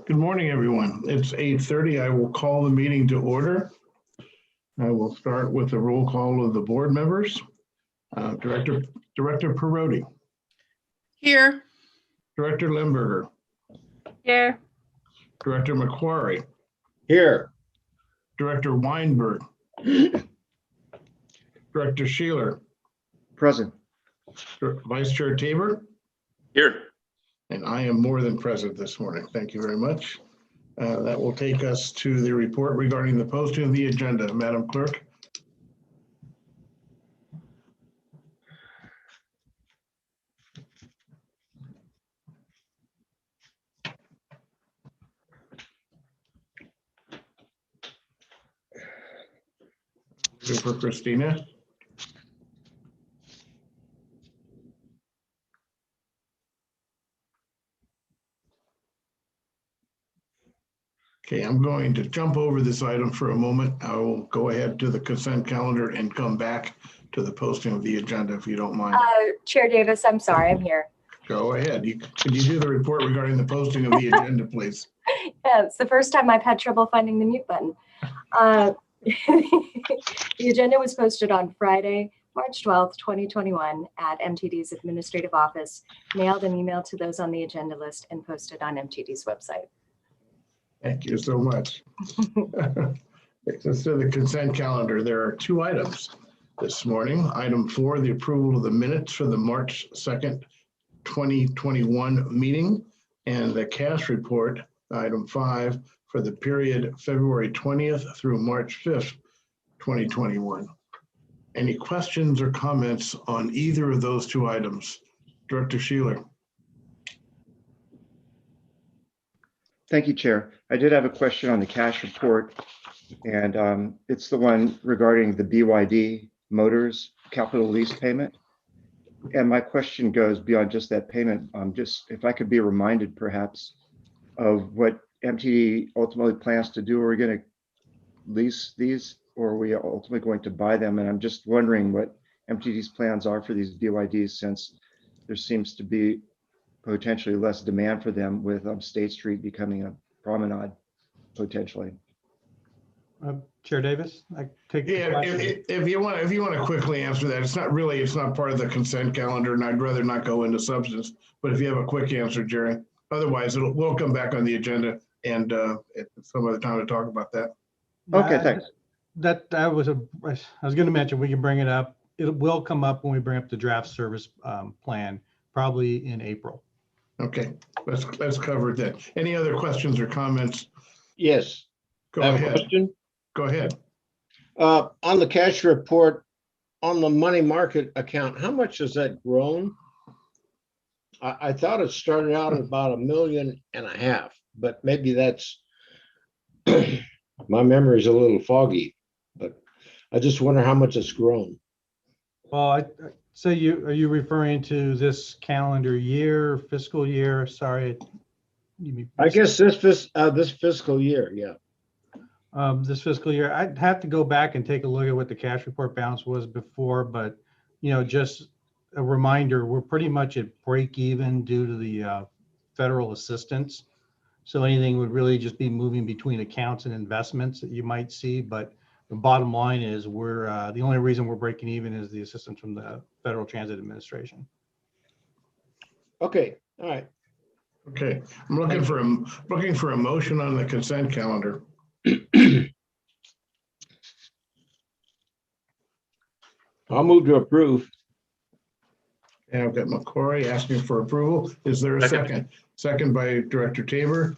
Good morning, everyone. It's 8:30. I will call the meeting to order. I will start with a roll call of the board members. Director Perotti. Here. Director Limburger. Here. Director McQuarrie. Here. Director Weinberg. Director Sheeler. Present. Vice Chair Tabor. Here. And I am more than present this morning. Thank you very much. That will take us to the report regarding the posting of the agenda. Madam Clerk. Good for Christina. Okay, I'm going to jump over this item for a moment. I will go ahead to the consent calendar and come back to the posting of the agenda if you don't mind. Chair Davis, I'm sorry, I'm here. Go ahead. Could you do the report regarding the posting of the agenda, please? Yeah, it's the first time I've had trouble finding the mute button. The agenda was posted on Friday, March 12th, 2021 at MTD's administrative office, mailed and emailed to those on the agenda list, and posted on MTD's website. Thank you so much. Takes us to the consent calendar. There are two items this morning. Item 4, the approval of the minutes for the March 2nd, 2021 meeting, and the cash report, item 5, for the period February 20th through March 5th, 2021. Any questions or comments on either of those two items? Director Sheeler. Thank you, Chair. I did have a question on the cash report, and it's the one regarding the BYD Motors capital lease payment. And my question goes beyond just that payment. Just if I could be reminded perhaps of what MTD ultimately plans to do. Are we going to lease these, or are we ultimately going to buy them? And I'm just wondering what MTD's plans are for these BYDs, since there seems to be potentially less demand for them with State Street becoming a promenade potentially. Chair Davis, I take the Yeah, question. if you want to quickly answer that, it's not part of the consent calendar, and I'd rather not go into substance. But if you have a quick answer, Jerry, otherwise we'll come back on the agenda and at some other time to talk about that. Okay, thanks. I was going to mention, we can bring it up. It will come up when we bring up the draft service plan, probably in April. Okay, let's cover it then. Any other questions or comments? Yes. Go I have ahead. a question. Go ahead. On the cash report, on the money market account, how much has that grown? I thought it started out at about $1.5 million, but maybe that's my memory is a little foggy. But I just wonder how much it's grown. Well, are you referring to this calendar year, fiscal year? Sorry. I guess this fiscal year, yeah. This fiscal year, I'd have to go back and take a look at what the cash report balance was before, but just a reminder, we're pretty much at break even due to the federal assistance. So anything would really just be moving between accounts and investments that you might see. But the bottom line is we're the only reason we're breaking even is the assistance from the Federal Transit Administration. Okay, all right. Okay, I'm looking for a motion on the consent calendar. I'll move to approve. And I've got McQuarrie asking for approval. Is there a second? Second by Director Tabor.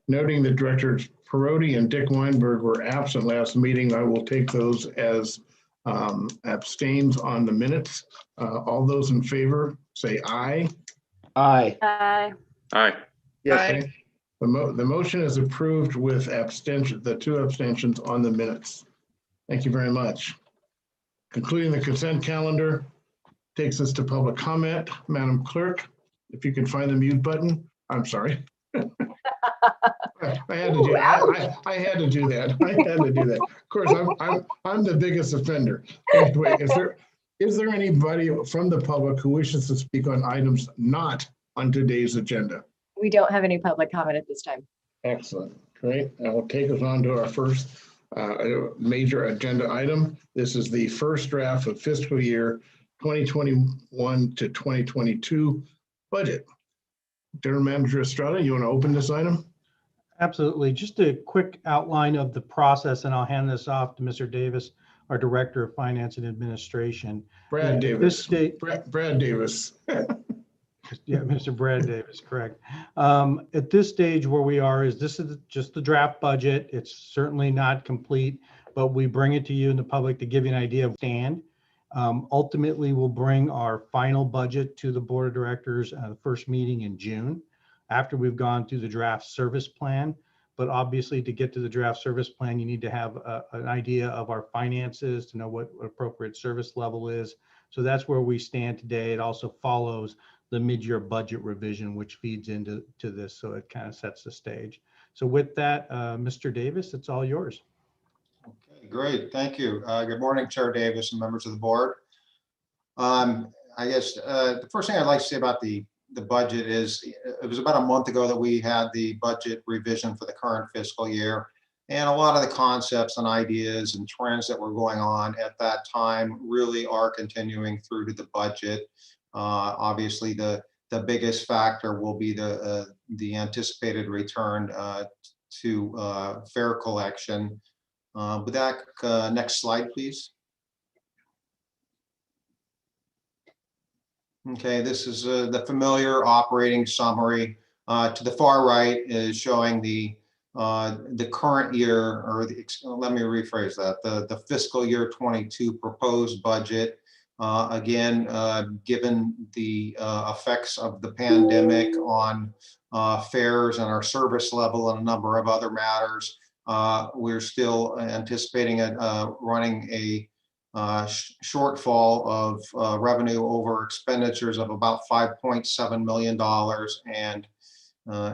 Noting that Directors Perotti and Dick Weinberg were absent last meeting, I will take those as abstains on the minutes. All those in favor say aye. Aye. Aye. Aye. Yes. Okay. The motion is approved with abstention, the 2 abstentions on the minutes. Thank you very much. Concluding the consent calendar, Takes us to public comment. Madam Clerk, if you can find the mute button. I'm sorry. I had to do, I had to do that. I had to do that. Of course, I'm the biggest offender. Anyway, is there anybody from the public who wishes to speak on items not on today's agenda? We don't have any public comment at this time. Excellent. Great. That will take us on to our first major agenda item. This is the first draft of fiscal year 2021 to 2022 budget. General Manager Estrada, you want to open this item? Absolutely. Just a quick outline of the process, and I'll hand this off to Mr. Davis, our Director of Finance and Administration. Brad And at Davis. this state- Brad Davis. Yeah, Mr. Brad Davis, correct. At this stage where we are is this is just the draft budget. It's certainly not complete, but we bring it to you and the public to give you an idea of stand. Ultimately, we'll bring our final budget to the Board of Directors at the first meeting in June, after we've gone through the draft service plan. But obviously, to get to the draft service plan, you need to have an idea of our finances to know what appropriate service level is. So that's where we stand today. It also follows the mid-year budget revision, which feeds into this. So it kind of sets the stage. So with that, Mr. Davis, it's all yours. Okay, great. Thank you. Good morning, Chair Davis and members of the board. I guess the first thing I'd like to say about the budget is it was about a month ago that we had the budget revision for the current fiscal year. And a lot of the concepts and ideas and trends that were going on at that time really are continuing through to the budget. Obviously, the biggest factor will be the anticipated return to fare collection. With that, next slide, please. Okay, this is the familiar operating summary. To the far right is showing the current year, or let me rephrase that, the fiscal year 22 proposed budget. Again, given the effects of the pandemic on fares and our service level and a number of other matters, we're still anticipating running a shortfall of revenue over expenditures of about $5.7 million. And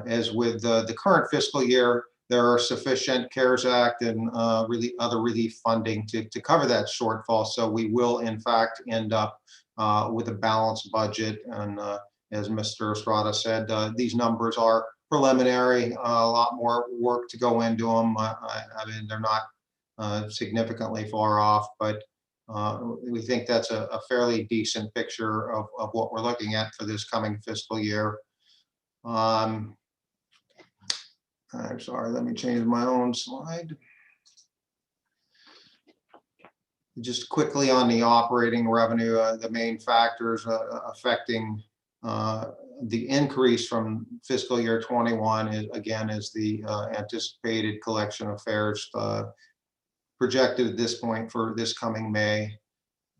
as with the current fiscal year, there are sufficient CARES Act and other relief funding to cover that shortfall. So we will, in fact, end up with a balanced budget. And as Mr. Estrada said, these numbers are preliminary, a lot more work to go into them. I mean, they're not significantly far off, but we think that's a fairly decent picture of what we're looking at for this coming fiscal year. I'm sorry, let me change my own slide. Just quickly on the operating revenue, the main factors affecting the increase from fiscal year 21 is the anticipated collection of fares projected at this point for this coming May.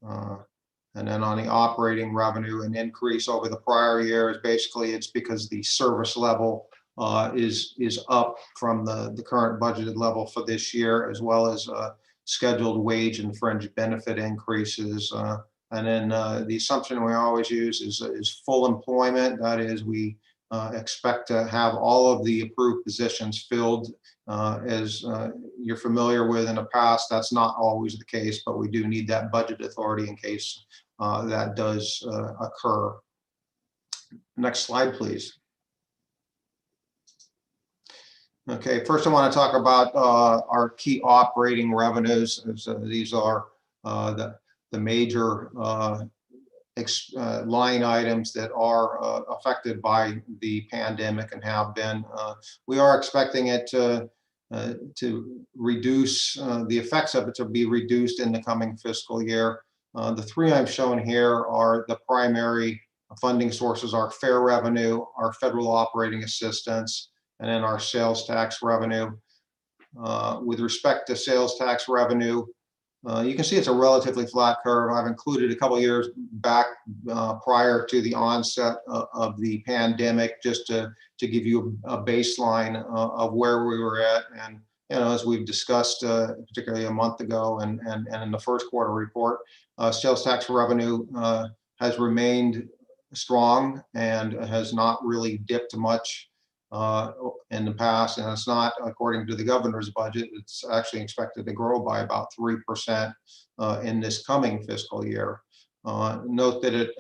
And then on the operating revenue, an increase over the prior year is basically it's because the service level is up from the current budgeted level for this year, as well as scheduled wage and fringe benefit increases. And then the assumption we always use is full employment. That is, we expect to have all of the approved positions filled. As you're familiar with in the past, that's not always the case, but we do need that budget authority in case that does occur. Next slide, please. Okay, first I want to talk about our key operating revenues. These are the major line items that are affected by the pandemic and have been. We are expecting it to reduce, the effects of it to be reduced in the coming fiscal year. The three I've shown here are the primary funding sources: our fare revenue, our federal operating assistance, and then our sales tax revenue. With respect to sales tax revenue, you can see it's a relatively flat curve. I've included a couple of years back prior to the onset of the pandemic, just to give you a baseline of where we were at. And as we've discussed, particularly a month ago and in the first quarter report, sales tax revenue has remained strong and has not really dipped much in the past, and it's not, according to the governor's budget, it's actually expected to grow by about 3% in this coming fiscal year. Note that it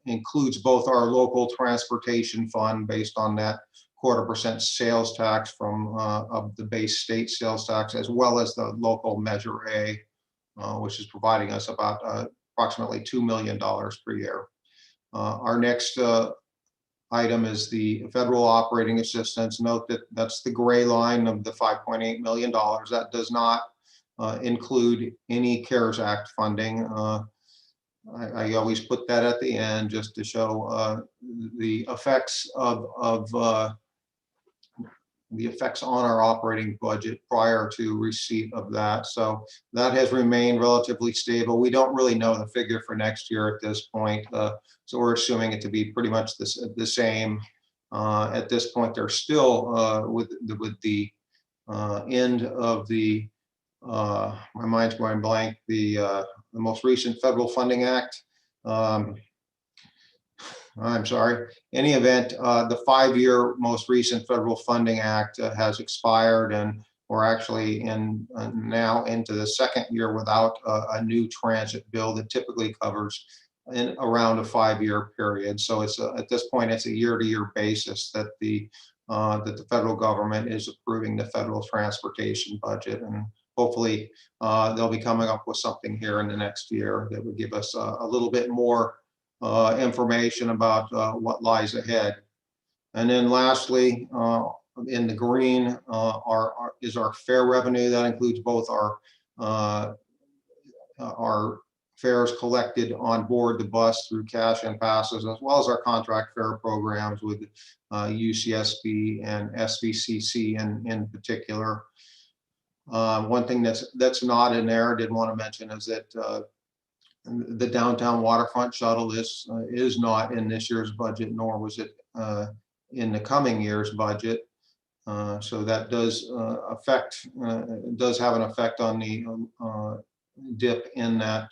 includes both our local transportation fund based on that 0.25% sales tax from of the base state sales tax, as well as the local Measure A, which is providing us about approximately $2 million per year. Our next item is the federal operating assistance. Note that that's the gray line of the $5.8 million. That does not include any CARES Act funding. I always put that at the end just to show the effects the effects on our operating budget prior to receipt of that. So that has remained relatively stable. We don't really know the figure for next year at this point. So we're assuming it to be pretty much the same. At this point, they're still with the end of the, my mind's going blank, the most recent federal funding act. I'm sorry. Any event, the 5-year most recent federal funding act has expired, and we're actually now into the second year without a new transit bill that typically covers in around a 5-year period. So it's at this point it's a year-to-year basis that the federal government is approving the federal transportation budget, and hopefully they'll be coming up with something here in the next year that would give us a little bit more information about what lies ahead. And then lastly, in the green is our fare revenue. That includes both our fares collected on board the bus through cash and passes, as well as our contract fare programs with UCSB and SVCC in particular. One thing that's not in there, I did want to mention, is that the downtown waterfront shuttle is not in this year's budget, nor was it in the coming year's budget. So that does have an effect on the dip in that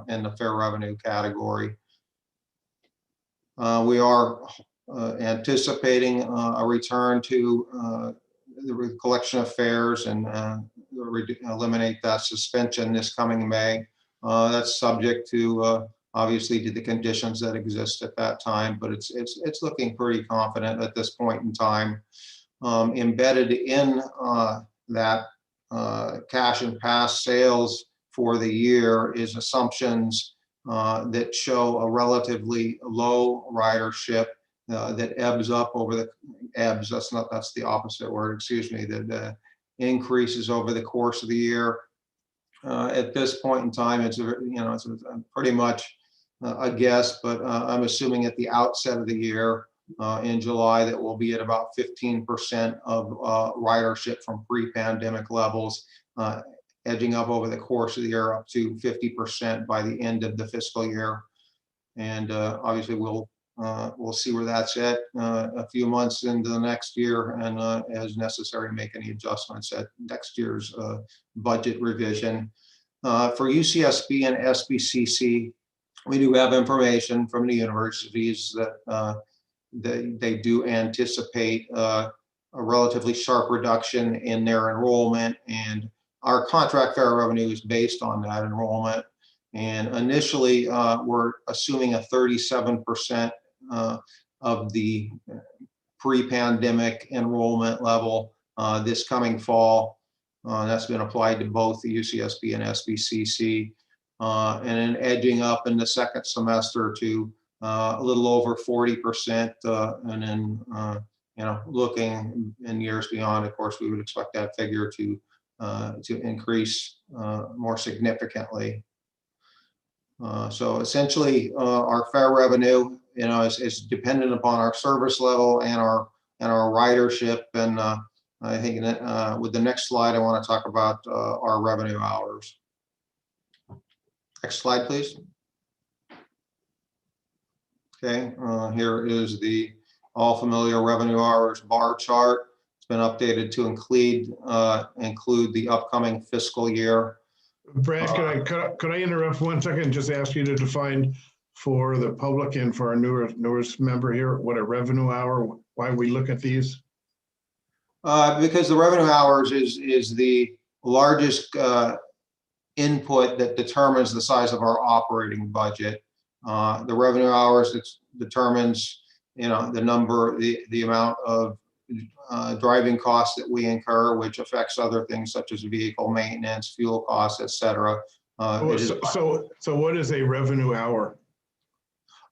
in the fare revenue category. We are anticipating a return to the collection of fares and eliminate that suspension this coming May. That's subject to obviously to the conditions that exist at that time, but it's looking pretty confident at this point in time. Embedded in that cash and pass sales for the year is assumptions that show a relatively low ridership that ebbs up over the ebbs. That's the opposite word. Excuse me. That increases over the course of the year. At this point in time, it's pretty much a guess, but I'm assuming at the outset of the year in July that we'll be at about 15% of ridership from pre-pandemic levels, edging up over the course of the year up to 50% by the end of the fiscal year. And obviously we'll see where that's at a few months into the next year, and as necessary, make any adjustments at next year's budget revision. For UCSB and SBCC, we do have information from the universities that they do anticipate a relatively sharp reduction in their enrollment, and our contract fare revenue is based on that enrollment. And initially, we're assuming a 37% of the pre-pandemic enrollment level this coming fall. That's been applied to both the UCSB and SBCC, and then edging up in the second semester to a little over 40%, and then looking in years beyond, of course, we would expect that figure to increase more significantly. So essentially, our fare revenue, is dependent upon our service level and our ridership. And I think with the next slide, I want to talk about our revenue hours. Next slide, please. Okay, here is the all familiar revenue hours bar chart. It's been updated to include the upcoming fiscal year. Brad, could I interrupt 1 second and just ask you to define for the public and for our newest member here, what a revenue hour, why we look at these? Because the revenue hours is the largest input that determines the size of our operating budget. The revenue hours determines, the number, the amount of driving costs that we incur, which affects other things such as vehicle maintenance, fuel costs, et cetera. So what is a revenue hour?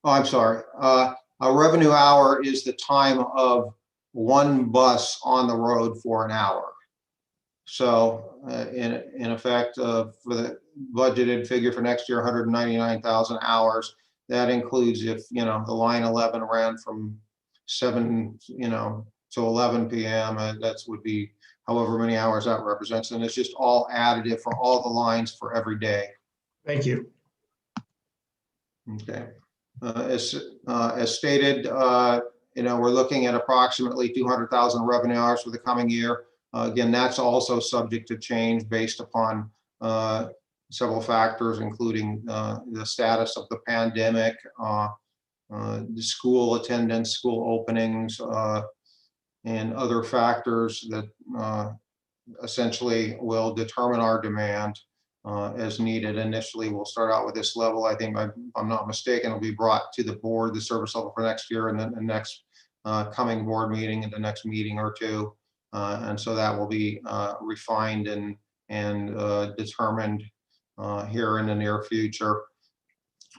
Oh, I'm sorry. A revenue hour is the time of one bus on the road for an hour. So in effect, for the budgeted figure for next year, 199,000 hours, that includes if, the line 11 ran from 7, to 11 p.m. That would be however many hours that represents. And it's just all additive for all the lines for every day. Thank you. Okay. As stated, we're looking at approximately 200,000 revenue hours for the coming year. Again, that's also subject to change based upon several factors, including the status of the pandemic, the school attendance, school openings, and other factors that essentially will determine our demand as needed. Initially, we'll start out with this level. I think, if I'm not mistaken, it'll be brought to the board, the service level for next year, and then the next coming board meeting and the next meeting or two. And so that will be refined and determined here in the near future.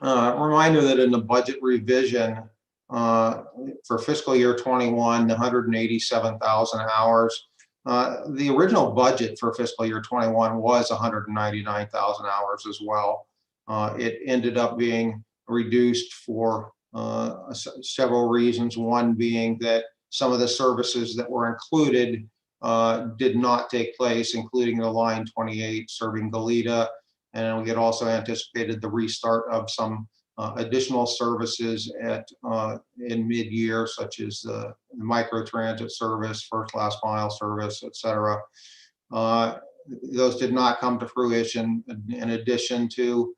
Reminder that in the budget revision for fiscal year 21, the 187,000 hours, the original budget for fiscal year 21 was 199,000 hours as well. It ended up being reduced for several reasons. One being that some of the services that were included did not take place, including the line 28 serving Goleta. And we had also anticipated the restart of some additional services in mid-year, such as the micro transit service, first last mile service, et cetera. Those did not come to fruition, in addition to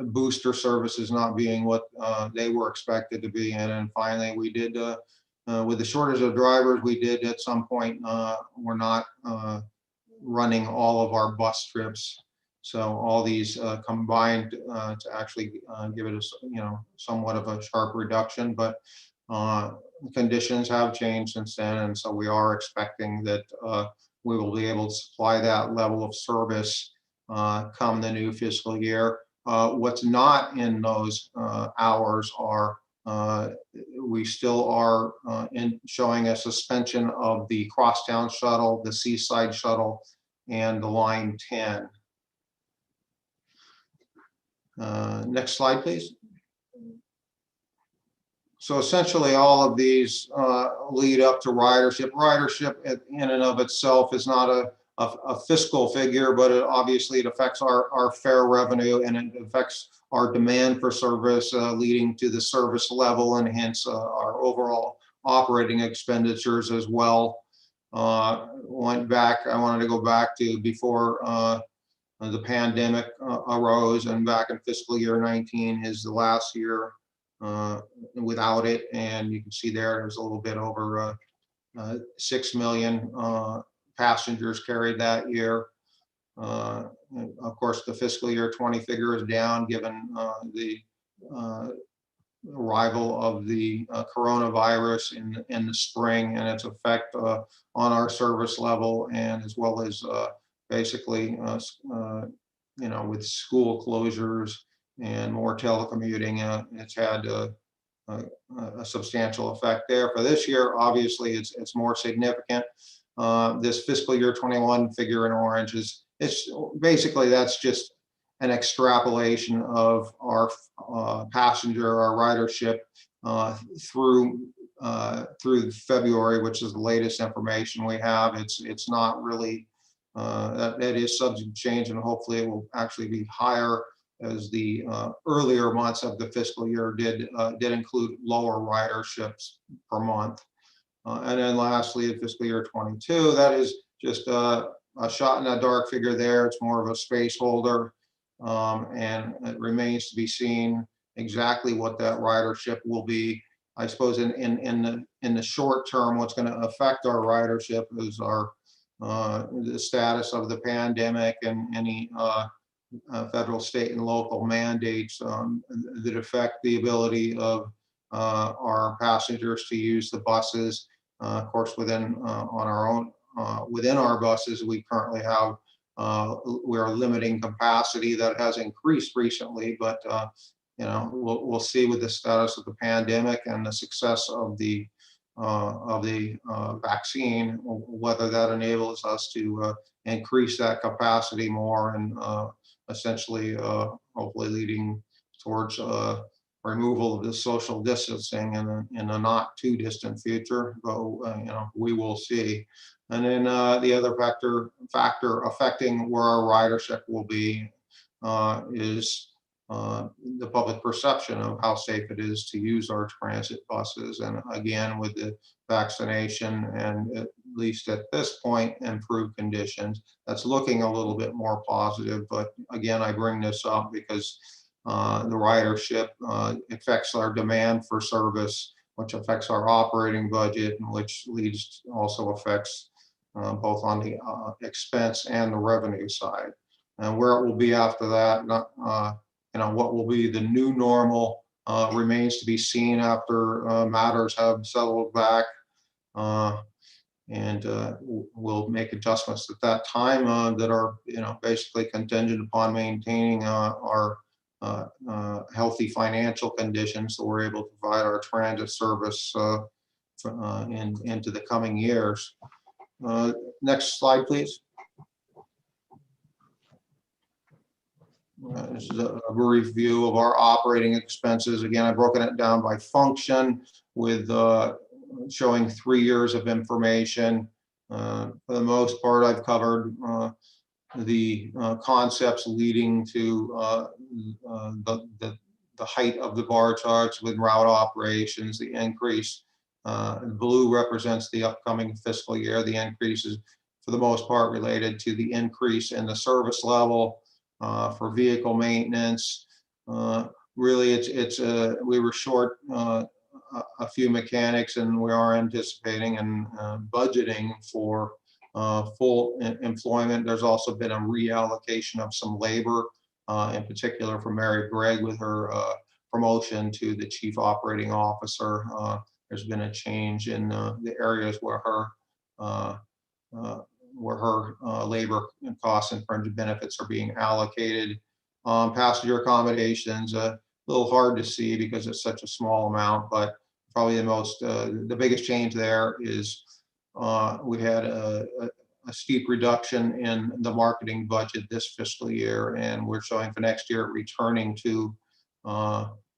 booster services not being what they were expected to be. And finally, we did, with the shortage of drivers, we did at some point, we're not running all of our bus trips. So all these combined to actually give it a, somewhat of a sharp reduction, but conditions have changed since then. And so we are expecting that we will be able to supply that level of service come the new fiscal year. What's not in those hours are, we still are showing a suspension of the Crosstown Shuttle, the Seaside Shuttle, and the Line 10. Next slide, please. So essentially, all of these lead up to ridership. Ridership in and of itself is not a fiscal figure, but obviously it affects our fare revenue, and it affects our demand for service, leading to the service level, and hence our overall operating expenditures as well. I wanted to go back to before the pandemic arose, and back in fiscal year 19 is the last year without it. And you can see there's a little bit over 6 million passengers carried that year. Of course, the fiscal year 20 figure is down given the arrival of the coronavirus in the spring and its effect on our service level, and as well as basically, with school closures and more telecommuting, it's had a substantial effect there. For this year, obviously, it's more significant. This fiscal year 21 figure in orange it's basically, that's just an extrapolation of our passenger, our ridership through February, which is the latest information we have. It's not really. That is subject to change, and hopefully it will actually be higher, as the earlier months of the fiscal year did include lower riderships per month. And then lastly, the fiscal year 22, that is just a shot in the dark figure there. It's more of a space holder, and it remains to be seen exactly what that ridership will be. I suppose in the short term, what's going to affect our ridership is the status of the pandemic and any federal, state, and local mandates that affect the ability of our passengers to use the buses. Of course, within our buses, we currently have we are limiting capacity that has increased recently, but we'll see with the status of the pandemic and the success of the vaccine, whether that enables us to increase that capacity more and essentially hopefully leading towards removal of the social distancing in a not too distant future, but we will see. And then the other factor affecting where our ridership will be is the public perception of how safe it is to use our transit buses. And again, with the vaccination and at least at this point, improved conditions, that's looking a little bit more positive. But again, I bring this up because the ridership affects our demand for service, which affects our operating budget, and which also affects both on the expense and the revenue side. And where it will be after that, what will be the new normal remains to be seen after matters have settled back. And we'll make adjustments at that time that are, basically contingent upon maintaining our healthy financial conditions, so we're able to provide our transit service into the coming years. Next slide, please. This is a brief view of our operating expenses. Again, I've broken it down by function with showing 3 years of information. For the most part, I've covered the concepts leading to the height of the bar charts with route operations, the increase. Blue represents the upcoming fiscal year. The increase is, for the most part, related to the increase in the service level for vehicle maintenance. Really, we were short a few mechanics, and we are anticipating and budgeting for full employment. There's also been a reallocation of some labor, in particular for Mary Gregg with her promotion to the Chief Operating Officer. There's been a change in the areas where her labor costs and fringe benefits are being allocated. Passenger accommodations, a little hard to see because it's such a small amount, but probably the biggest change there is we had a steep reduction in the marketing budget this fiscal year, and we're showing for next year returning to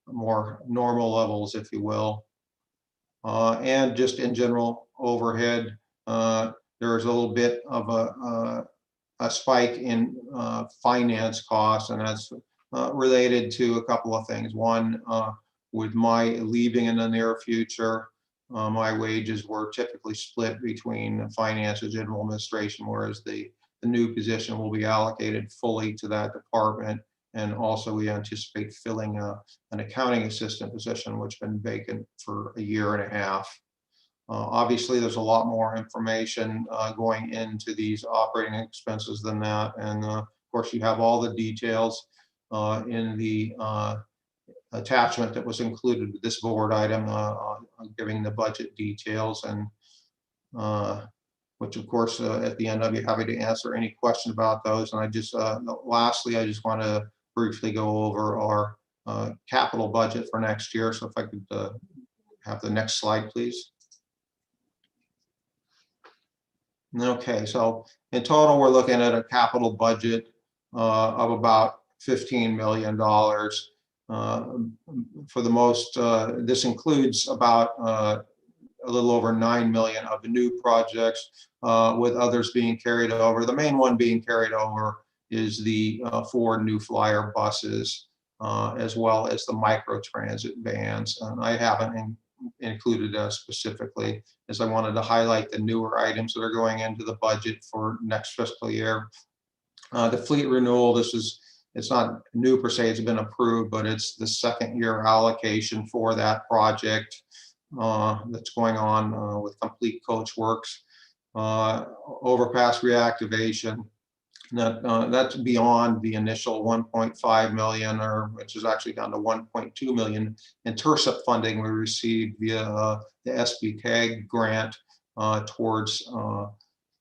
more normal levels, if you will. And just in general overhead, there's a little bit of a spike in finance costs, and that's related to a couple of things. One, with my leaving in the near future, my wages were typically split between finance and general administration, whereas the new position will be allocated fully to that department. And also we anticipate filling an accounting assistant position, which has been vacant for 1.5 years. Obviously, there's a lot more information going into these operating expenses than that. And of course, you have all the details in the attachment that was included with this board item, giving the budget details, and which of course at the end I'll be happy to answer any question about those. And I just lastly, I just want to briefly go over our capital budget for next year. So if I could have the next slide, please. Okay, so in total, we're looking at a capital budget of about $15 million. For the most, this includes about a little over 9 million of the new projects, with others being carried over. The main one being carried over is the 4 new flyer buses, as well as the micro transit vans. And I haven't included specifically, as I wanted to highlight the newer items that are going into the budget for next fiscal year. The fleet renewal, this is it's not new per se, it's been approved, but it's the second year allocation for that project that's going on with Complete Coach Works. Overpass reactivation, that's beyond the initial 1.5 million, or which is actually down to 1.2 million in TIRSIP funding we received via the SBK grant towards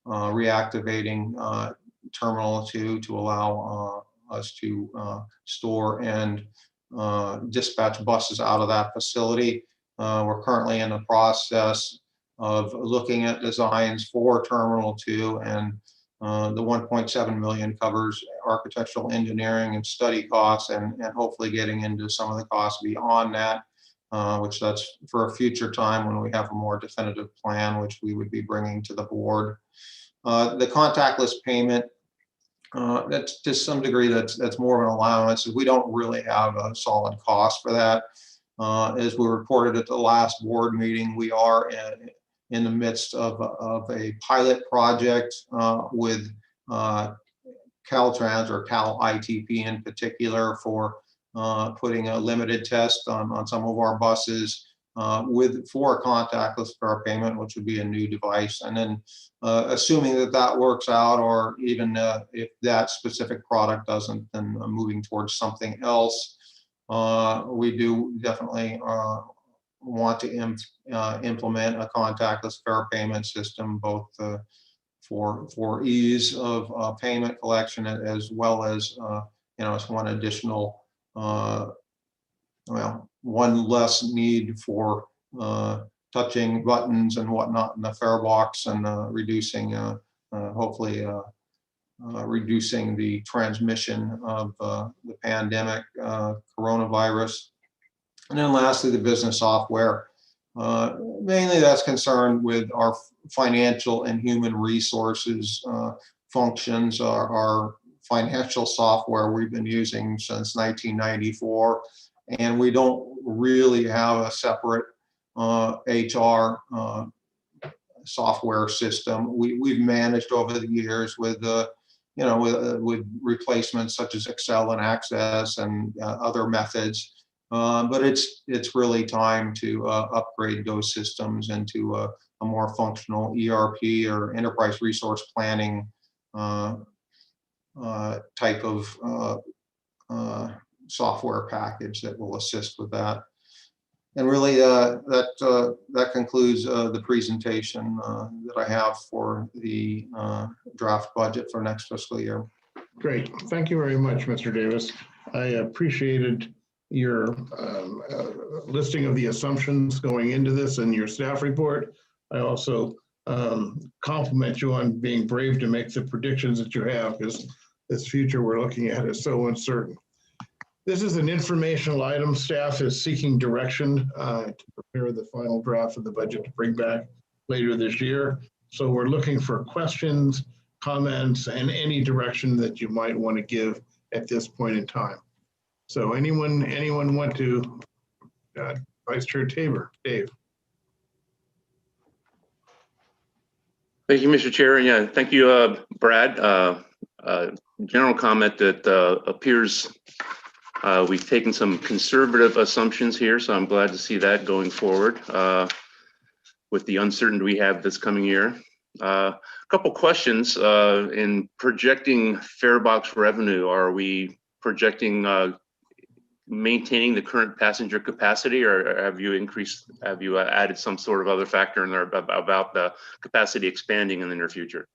reactivating Terminal 2 to allow us to store and dispatch buses out of that facility. We're currently in the process of looking at designs for Terminal 2, and the 1.7 million covers architectural engineering and study costs, and hopefully getting into some of the costs beyond that, which that's for a future time when we have a more definitive plan, which we would be bringing to the board. The contactless payment, that's to some degree that's more of an allowance. We don't really have a solid cost for that. As we reported at the last board meeting, we are in the midst of a pilot project with Caltrans, or Cal ITP in particular, for putting a limited test on some of our buses for contactless fare payment, which would be a new device. And then assuming that works out, or even if that specific product doesn't, then moving towards something else. We do definitely want to implement a contactless fare payment system, both for ease of payment collection, as well as it's one additional, one less need for touching buttons and whatnot in the fare box, and reducing, hopefully, reducing the transmission of the pandemic coronavirus. And then lastly, the business software. Mainly that's concerned with our financial and human resources functions. Our financial software we've been using since 1994, and we don't really have a separate HR software system. We've managed over the years with with replacements such as Excel and Access and other methods. But it's really time to upgrade those systems into a more functional ERP, or enterprise resource planning type of software package that will assist with that. And really, that concludes the presentation that I have for the draft budget for next fiscal year. Great. Thank you very much, Mr. Davis. I appreciated your listing of the assumptions going into this and your staff report. I also compliment you on being brave to make the predictions that you have, because this future we're looking at is so uncertain. This is an informational item. Staff is seeking direction to prepare the final draft of the budget to bring back later this year. So we're looking for questions, comments, and any direction that you might want to give at this point in time. So anyone want to, Vice Chair Tabor, Dave? Thank you, Mr. Chair. Yeah, thank you, Brad. General comment that appears we've taken some conservative assumptions here, so I'm glad to see that going forward with the uncertainty we have this coming year. A couple questions. In projecting fare box revenue, are we projecting maintaining the current passenger capacity, or have you added some sort of other factor in there about the capacity expanding in the near future?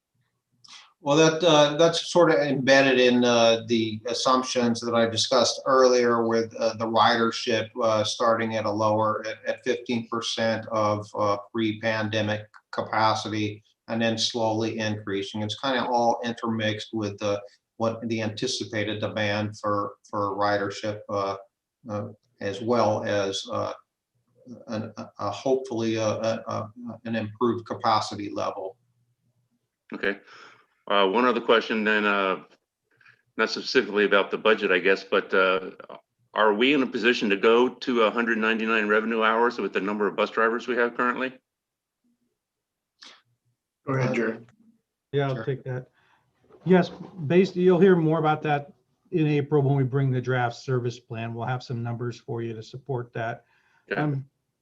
Well, that's sort of embedded in the assumptions that I discussed earlier, with the ridership starting at a lower at 15% of pre-pandemic capacity, and then slowly increasing. It's kind of all intermixed with what the anticipated demand for ridership, as well as hopefully an improved capacity level. Okay. One other question then, not specifically about the budget, I guess, but are we in a position to go to 199 revenue hours with the number of bus drivers we have currently? Go ahead, Jared. Yeah, I'll take that. Yes, you'll hear more about that in April, when we bring the draft service plan, we'll have some numbers for you to support that. Yeah.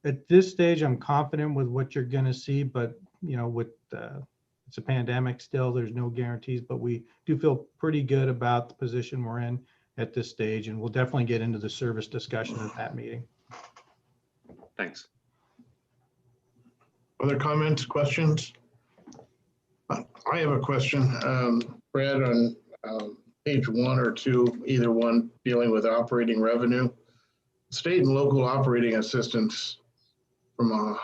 At this stage, I'm confident with what you're going to see, but with it's a pandemic still, there's no guarantees, but we do feel pretty good about the position we're in at this stage, and we'll definitely get into the service discussion at that meeting. Thanks. Other comments, questions? I have a question, Brad, on page 1 or 2, either one, dealing with operating revenue. State and local operating assistance from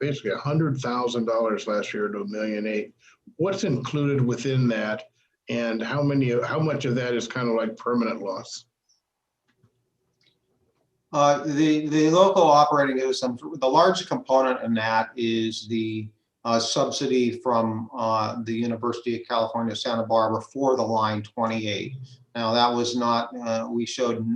basically $100,000 last year to $1.8 million. What's included within that, and how much of that is kind of like permanent loss? The local operating is the largest component in that is the subsidy from the University of California, Santa Barbara for the line 28. Now that was not, we showed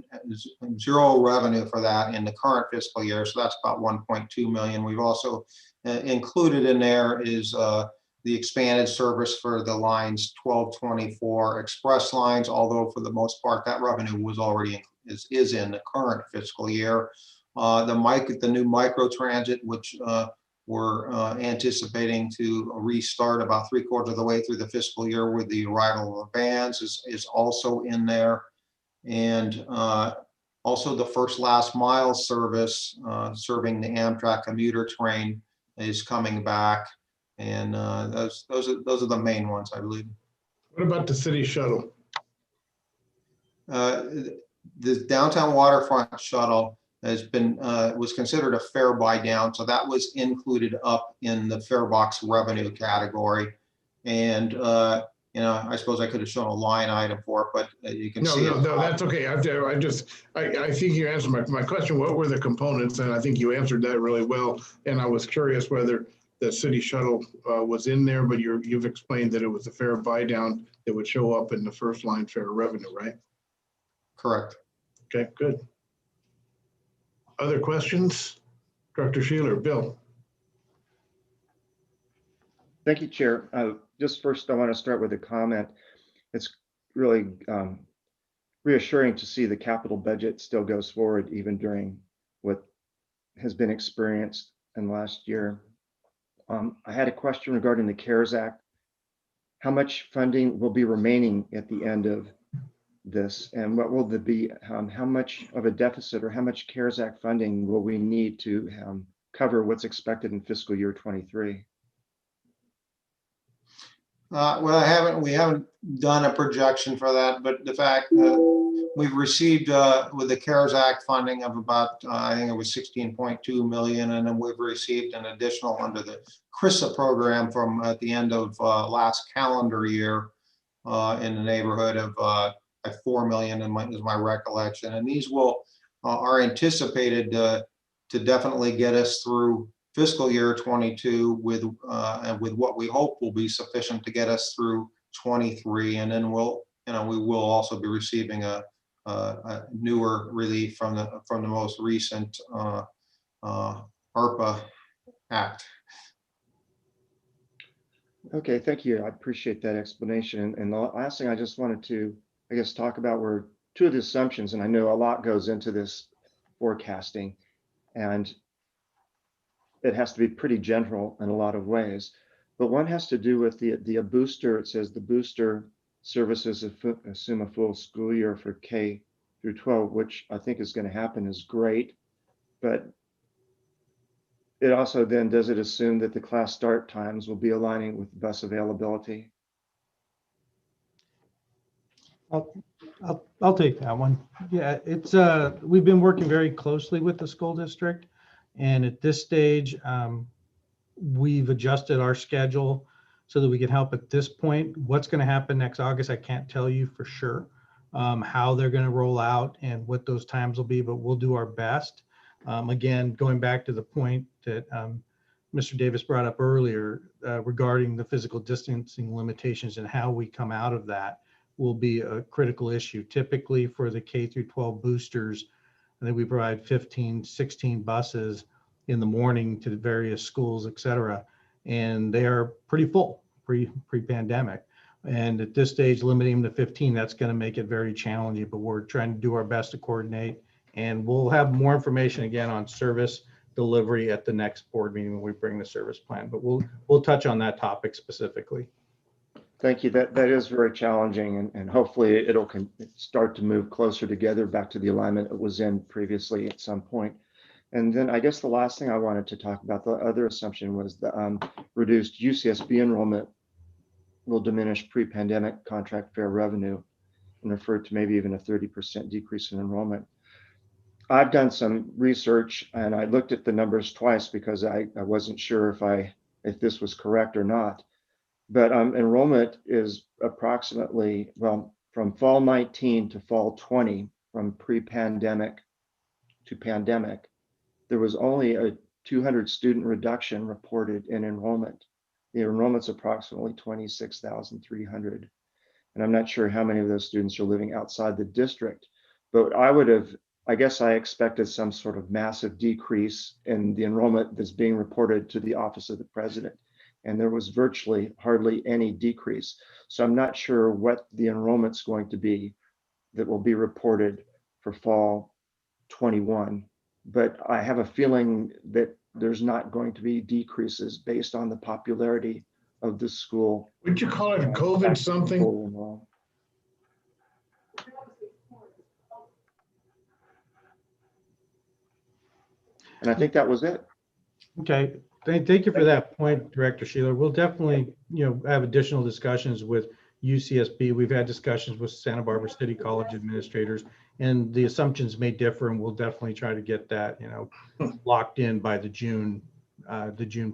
zero revenue for that in the current fiscal year, so that's about 1.2 million. We've also included in there is the expanded service for the lines 1224 express lines, although for the most part that revenue was already is in the current fiscal year. The new micro transit, which we're anticipating to restart about 3/4 of the way through the fiscal year with the arrival of the vans, is also in there. And also the first last mile service serving the Amtrak commuter train is coming back. And those are the main ones, I believe. What about the city shuttle? The downtown waterfront shuttle has been was considered a fare buy down, so that was included up in the fare box revenue category. And I suppose I could have shown a line item for it, but you can see No, that's okay. I think you answered my question. What were the components? And I think you answered that really well. And I was curious whether the city shuttle was in there, but you've explained that it was a fare buy down that would show up in the first line fare revenue, right? Correct. Okay, good. Other questions? Dr. Sheeler, Bill. Thank you, Chair. Just first, I want to start with a comment. It's really reassuring to see the capital budget still goes forward even during what has been experienced in the last year. I had a question regarding the CARES Act. How much funding will be remaining at the end of this, and what will there be? How much of a deficit or how much CARES Act funding will we need to cover what's expected in fiscal year 23? Well, we haven't done a projection for that, but the fact we've received with the CARES Act funding of about I think it was 16.2 million, and then we've received an additional under the CRISA program from at the end of last calendar year in the neighborhood of 4 million is my recollection, and these are anticipated to definitely get us through fiscal year 22 and with what we hope will be sufficient to get us through 23, and then we will also be receiving a newer relief from the most recent ARPA Act. Okay, thank you. I appreciate that explanation. And the last thing I just wanted to, I guess, talk about were two of the assumptions, and I know a lot goes into this forecasting, and it has to be pretty general in a lot of ways. But one has to do with the booster. It says the booster services assume a full school year for K through 12, which I think is going to happen, is great. But it also then, does it assume that the class start times will be aligning with bus availability? I'll take that one. Yeah, it's we've been working very closely with the school district, and at this stage, we've adjusted our schedule so that we can help at this point. What's going to happen next August, I can't tell you for sure how they're going to roll out and what those times will be, but we'll do our best. Again, going back to the point that Mr. Davis brought up earlier regarding the physical distancing limitations and how we come out of that will be a critical issue. Typically for the K through 12 boosters, I think we provide 15, 16 buses in the morning to the various schools, et cetera, and they are pretty full pre-pandemic. And at this stage, limiting them to 15, that's going to make it very challenging, but we're trying to do our best to coordinate. And we'll have more information again on service delivery at the next board meeting when we bring the service plan, but we'll touch on that topic specifically. Thank you. That is very challenging, and hopefully it'll start to move closer together back to the alignment it was in previously at some point. And then I guess the last thing I wanted to talk about, the other assumption was the reduced UCSB enrollment will diminish pre-pandemic contract fare revenue and refer to maybe even a 30% decrease in enrollment. I've done some research and I looked at the numbers twice because I wasn't sure if this was correct or not. But enrollment is approximately, well, from fall 19 to fall 20, from pre-pandemic to pandemic, there was only a 200 student reduction reported in enrollment. The enrollment's approximately 26,300. And I'm not sure how many of those students are living outside the district, but I guess I expected some sort of massive decrease in the enrollment that's being reported to the Office of the President. And there was virtually hardly any decrease. So I'm not sure what the enrollment's going to be that will be reported for fall 21. But I have a feeling that there's not going to be decreases based on the popularity of the school. Would you call it COVID something? And I think that was it. Okay, thank you for that point, Director Sheeler. We'll definitely, have additional discussions with UCSB. We've had discussions with Santa Barbara City College administrators, and the assumptions may differ, and we'll definitely try to get that, locked in by the June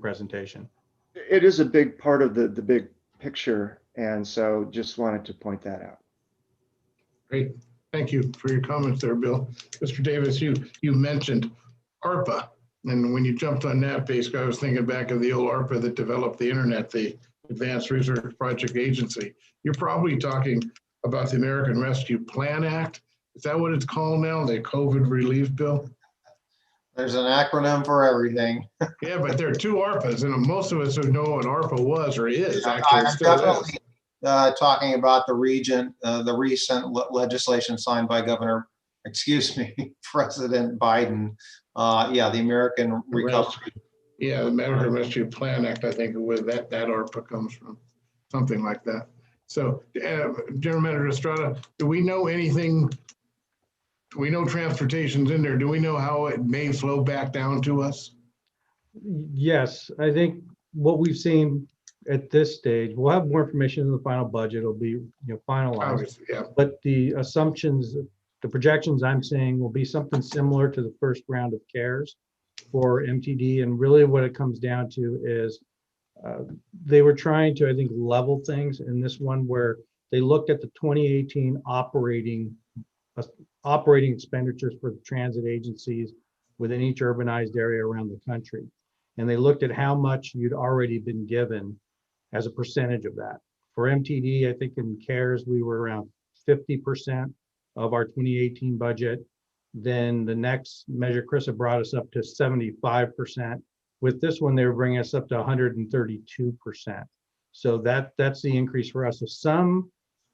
presentation. It is a big part of the big picture, and so just wanted to point that out. Great. Thank you for your comments there, Bill. Mr. Davis, you mentioned ARPA. And when you jumped on that, basically, I was thinking back of the old ARPA that developed the internet, the Advanced Research Project Agency. You're probably talking about the American Rescue Plan Act. Is that what it's called now, the COVID relief bill? There's an acronym for everything. Yeah, but there are two ARPAs, and most of us who know what ARPA was or is, actually, I'm it still is. definitely talking about the recent legislation signed by President Biden. Yeah, the American Recovery. Yeah, the American Rescue Plan Act, I think, where that ARPA comes from, something like that. So, General Manager Estrada, do we know anything? Do we know transportation's in there? Do we know how it may flow back down to us? Yes, I think what we've seen at this stage, we'll have more information in the final budget. It'll be finalized. Obviously, yeah. But the assumptions, the projections I'm seeing will be something similar to the first round of CARES for MTD. And really what it comes down to is they were trying to, I think, level things in this one where they looked at the 2018 operating expenditures for the transit agencies within each urbanized area around the country. And they looked at how much you'd already been given as a percentage of that. For MTD, I think in CARES, we were around 50% of our 2018 budget. Then the next measure, Krista brought us up to 75%. With this one, they were bringing us up to 132%. So that's the increase for us. So some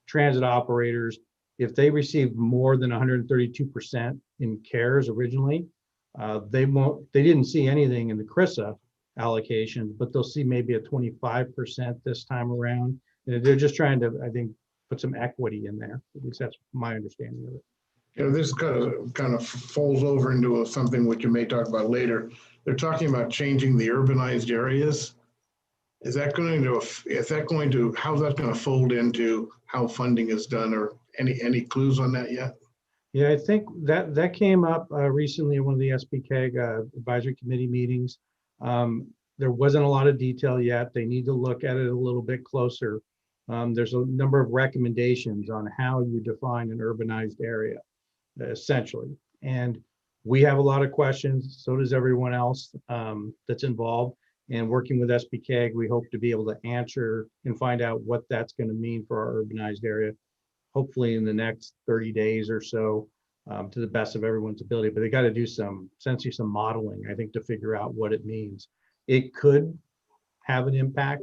transit operators, if they received more than 132% in CARES originally, they didn't see anything in the CRISA allocation, but they'll see maybe a 25% this time around. And they're just trying to, I think, put some equity in there. At least that's my understanding of it. This kind of folds over into something which you may talk about later. They're talking about changing the urbanized areas. How's that going to fold into how funding is done, or any clues on that yet? Yeah, I think that came up recently in one of the SBCAG advisory committee meetings. There wasn't a lot of detail yet. They need to look at it a little bit closer. There's a number of recommendations on how you define an urbanized area, essentially. And we have a lot of questions, so does everyone else that's involved. And working with SBCAG, we hope to be able to answer and find out what that's going to mean for our urbanized area, hopefully in the next 30 days or so, to the best of everyone's ability. But they got to do some modeling, I think, to figure out what it means. It could have an impact,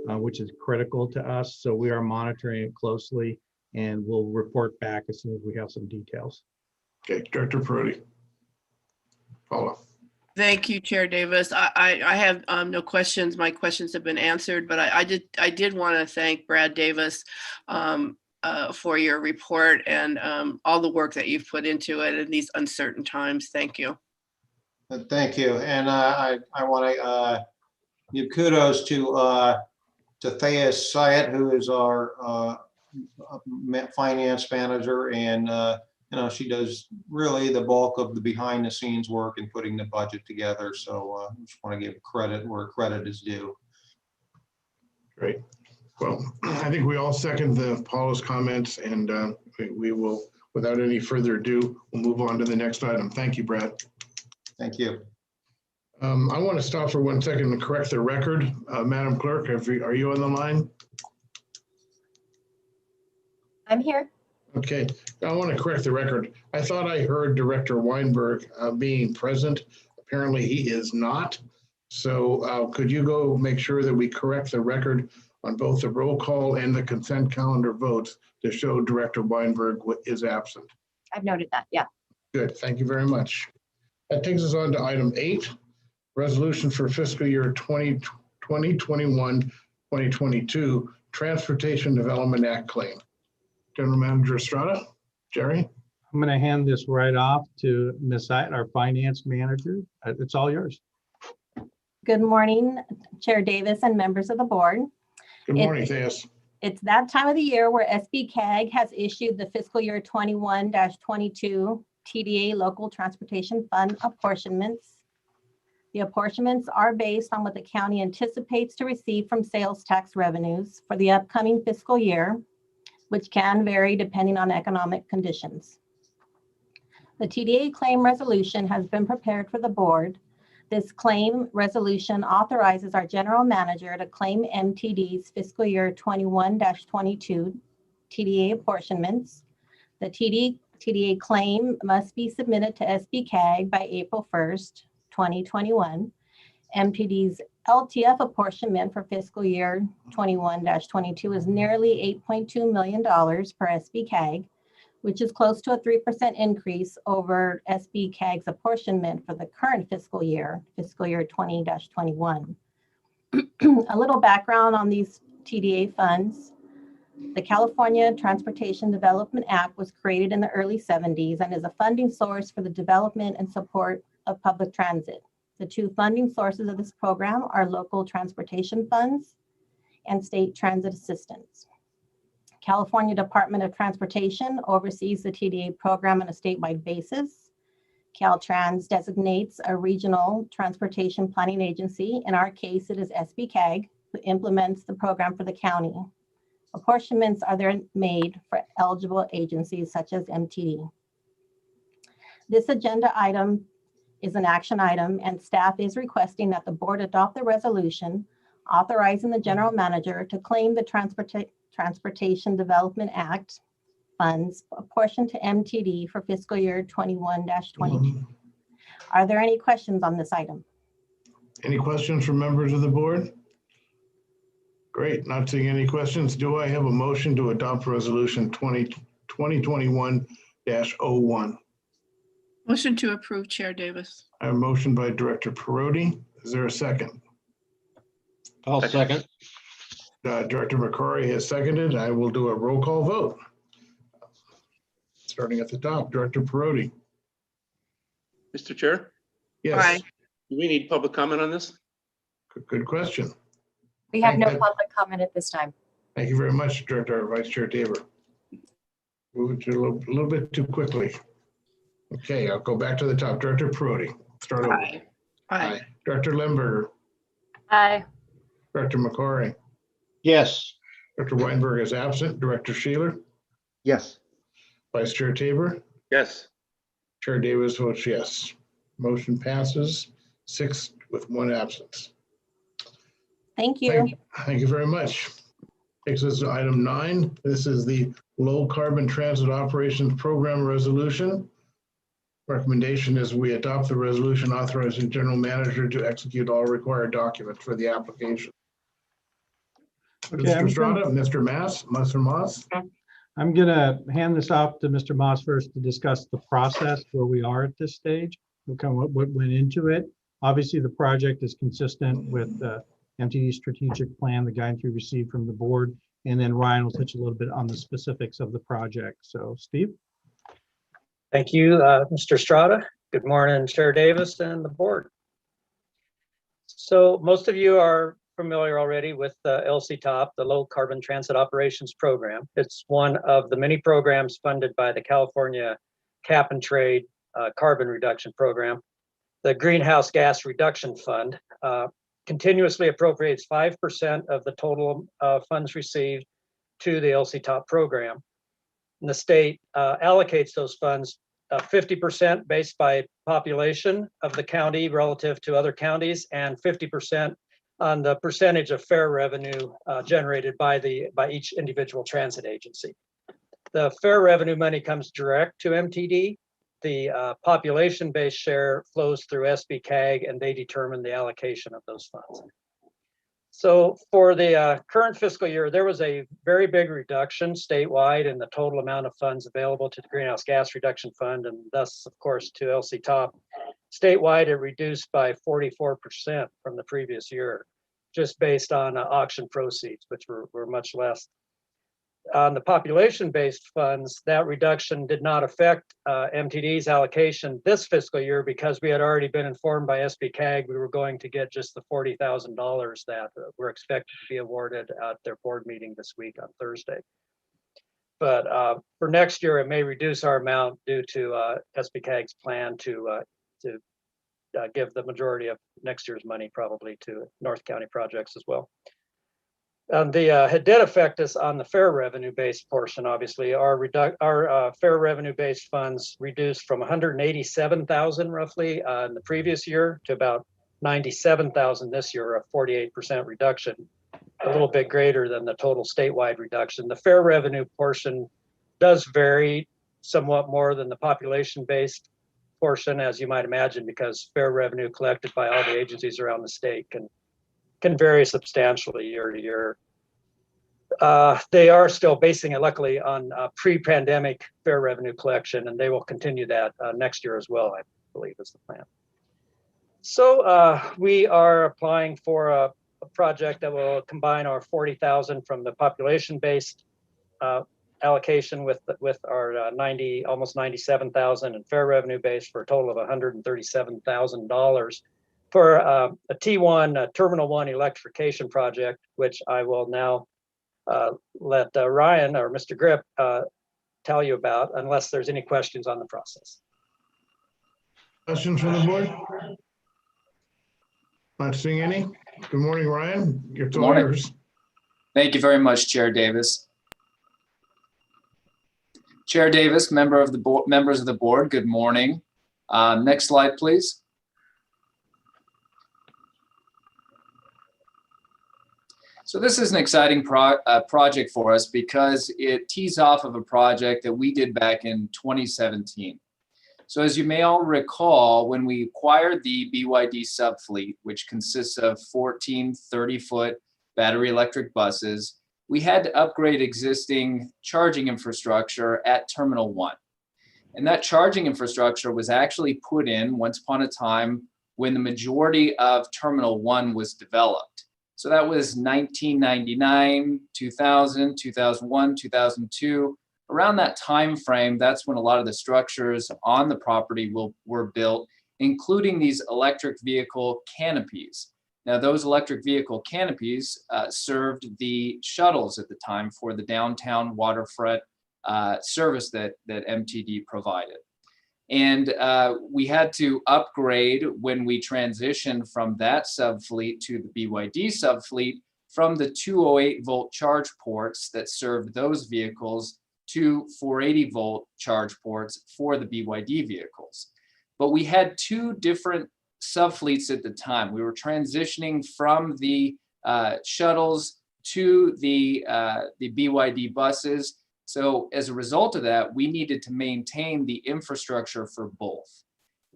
which is critical to us. So we are monitoring it closely, and we'll report back as soon as we have some details. Okay, Director Perotti. Paula. Thank you, Chair Davis. I have no questions. My questions have been answered, but I did want to thank Brad Davis for your report and all the work that you've put into it in these uncertain times. Thank you. Thank you. And I want to give kudos to Tda Apportionments, who is our finance manager, and she does really the bulk of the behind the scenes work in putting the budget together. So I just want to give credit where credit is due. Great. Well, I think we all second Paula's comments, and we will, without any further ado, we'll move on to the next item. Thank you, Brad. Thank you. I want to stop for 1 second and correct the record. Madam Clerk, are you on the line? I'm here. Okay, I want to correct the record. I thought I heard Director Weinberg being present. Apparently he is not. So could you go make sure that we correct the record on both the roll call and the consent calendar votes to show Director Weinberg is absent? I've noted that. Yeah. Good, thank you very much. That takes us on to item 8, resolution for fiscal year 2021-2022 Transportation Development Act claim. General Manager Estrada, Jerry? I'm going to hand this right off to Ms. Ide, our finance manager. It's all yours. Good morning, Chair Davis and members of the board. Good morning, Thais. It's that time of the year where SBCAG has issued the fiscal year 21-22 TDA local transportation fund apportionments. The apportionments are based on what the county anticipates to receive from sales tax revenues for the upcoming fiscal year, which can vary depending on economic conditions. The TDA claim resolution has been prepared for the board. This claim resolution authorizes our general manager to claim MTD's fiscal year 21-22 TDA apportionments. The TDA claim must be submitted to SBCAG by April 1st, 2021. MTD's LTF apportionment for fiscal year 21-22 is nearly $8.2 million per SBCAG, which is close to a 3% increase over SBCAG's apportionment for the current fiscal year 20-21. A little background on these TDA funds. The California Transportation Development Act was created in the early 70s and is a funding source for the development and support of public transit. The two funding sources of this program are local transportation funds and state transit assistance. California Department of Transportation oversees the TDA program on a statewide basis. Caltrans designates a regional transportation planning agency. In our case, it is SBCAG, who implements the program for the county. Apportionments are then made for eligible agencies such as MTD. This agenda item is an action item, and staff is requesting that the board adopt the resolution authorizing the general manager to claim the Transportation Development Act funds apportioned to MTD for fiscal year 21-22. Are there any questions on this item? Any questions from members of the board? Great, not seeing any questions. Do I have a motion to adopt resolution 2021-01? Motion to approve, Chair Davis. I have a motion by Director Perotti. Is there a second? I'll second. Director McCrory has seconded. I will do a roll call vote. Starting at the top, Director Perotti. Mr. Chair, Yes, Aye. do we need public comment on this? good question. We have no Thank you. public comment at this time. Thank you very much, Director Vice Chair Tabor. Moving to a little bit too quickly. Okay, I'll go back to the top. Director Perotti, start over. Aye. Aye. Director Limburger, Aye. Director McCrory, Yes. Director Weinberg is absent. Director Sheeler, Yes. Vice Chair Tabor, Yes. Chair Davis votes yes. Motion passes 6 with 1 absence. Thank you. Thank you very much. Takes us to item 9. This is the Low Carbon Transit Operations Program Resolution. Recommendation is we adopt the resolution authorizing general manager to execute all required documents for the application. Okay, I'm Mr. Estrada, Mr. Moss. I'm gonna hand this off to Mr. Moss first to discuss the process where we are at this stage, kind of what went into it. Obviously, the project is consistent with the MTD strategic plan, the guidance we received from the board, and then Ryan will touch a little bit on the specifics of the project. So, Steve? Thank you, Mr. Estrada. Good morning, Chair Davis and the board. So most of you are familiar already with the LCTOP, the Low Carbon Transit Operations Program. It's one of the many programs funded by the California Cap and Trade Carbon Reduction Program. The Greenhouse Gas Reduction Fund continuously appropriates 5% of the total funds received to the LCTOP program. And the state allocates those funds 50% based by population of the county relative to other counties, and 50% on the percentage of fare revenue generated by each individual transit agency. The fare revenue money comes direct to MTD. The population-based share flows through SBCAG, and they determine the allocation of those funds. So for the current fiscal year, there was a very big reduction statewide in the total amount of funds available to the Greenhouse Gas Reduction Fund, and thus, of course, to LCTOP. Statewide, it reduced by 44% from the previous year, just based on auction proceeds, which were much less. On the population-based funds, that reduction did not affect MTD's allocation this fiscal year because we had already been informed by SBCAG we were going to get just the $40,000 that were expected to be awarded at their board meeting this week on Thursday. But for next year, it may reduce our amount due to SBCAG's plan to give the majority of next year's money probably to North County projects as well. It did affect us on the fare revenue-based portion. Obviously, our fare revenue-based funds reduced from 187,000 roughly in the previous year to about 97,000 this year, a 48% reduction, a little bit greater than the total statewide reduction. The fare revenue portion does vary somewhat more than the population-based portion, as you might imagine, because fare revenue collected by all the agencies around the state can vary substantially year to year. They are still basing it, luckily, on pre-pandemic fare revenue collection, and they will continue that next year as well, I believe is the plan. So we are applying for a project that will combine our 40,000 from the population-based allocation with our almost 97,000 in fare revenue based for a total of $137,000 for a T1 Terminal 1 electrification project, which I will now let Ryan or Mr. Grip tell you about, unless there's any questions on the process. Questions from the board? Not seeing any. Good morning, Ryan. It's all yours. Thank you very much, Chair Davis. Chair Davis, members of the board, good morning. Next slide, please. So this is an exciting project for us because it tees off of a project that we did back in 2017. So as you may all recall, when we acquired the BYD subfleet, which consists of 14 30-foot battery electric buses, we had to upgrade existing charging infrastructure at Terminal 1. And that charging infrastructure was actually put in once upon a time when the majority of Terminal 1 was developed. So that was 1999, 2000, 2001, 2002. Around that time frame, that's when a lot of the structures on the property were built, including these electric vehicle canopies. Now, those electric vehicle canopies served the shuttles at the time for the downtown waterfront service that MTD provided. And we had to upgrade when we transitioned from that subfleet to the BYD subfleet from the 208 volt charge ports that served those vehicles to 480 volt charge ports for the BYD vehicles. But we had two different subfleets at the time. We were transitioning from the shuttles to the BYD buses. So as a result of that, we needed to maintain the infrastructure for both.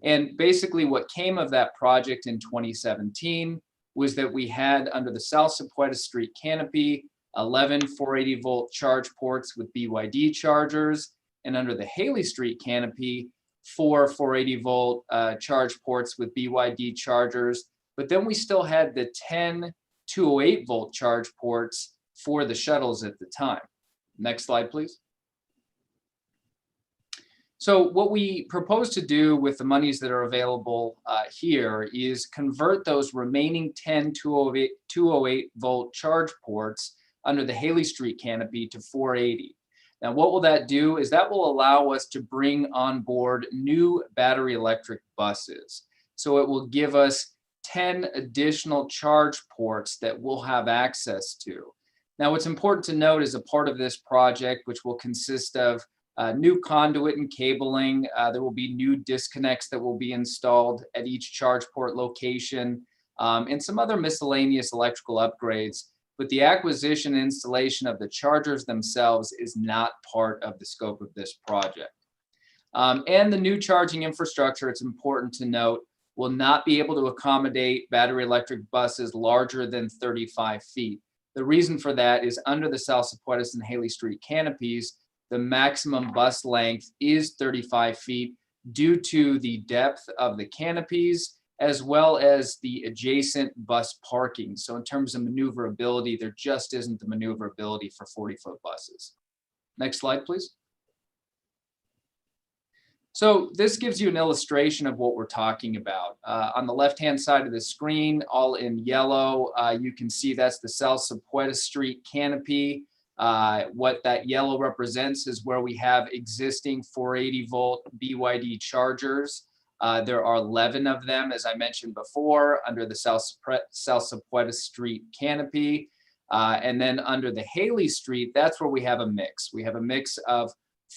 And basically what came of that project in 2017 was that we had, under the South Sepulveda Street canopy, 11 480 volt charge ports with BYD chargers, and under the Haley Street canopy, 4 480 volt charge ports with BYD chargers. But then we still had the 10 208 volt charge ports for the shuttles at the time. Next slide, please. So what we propose to do with the monies that are available here is convert those remaining 10 208 volt charge ports under the Haley Street canopy to 480. Now, what will that do is that will allow us to bring on board new battery electric buses. So it will give us 10 additional charge ports that we'll have access to. Now, what's important to note is a part of this project, which will consist of new conduit and cabling. There will be new disconnects that will be installed at each charge port location, and some other miscellaneous electrical upgrades. But the acquisition and installation of the chargers themselves is not part of the scope of this project. And the new charging infrastructure, it's important to note, will not be able to accommodate battery electric buses larger than 35 feet. The reason for that is under the Salsipuedes and Haley Street canopies, the maximum bus length is 35 feet due to the depth of the canopies as well as the adjacent bus parking. So in terms of maneuverability, there just isn't the maneuverability for 40-foot buses. Next slide, please. So this gives you an illustration of what we're talking about. On the left-hand side of the screen, all in yellow, you can see that's the Salsipuedes Street canopy. What that yellow represents is where we have existing 480 volt BYD chargers. There are 11 of them, as I mentioned before, under the Salsipuedes Street canopy. And then under the Haley Street, that's where we have a mix. We have a mix of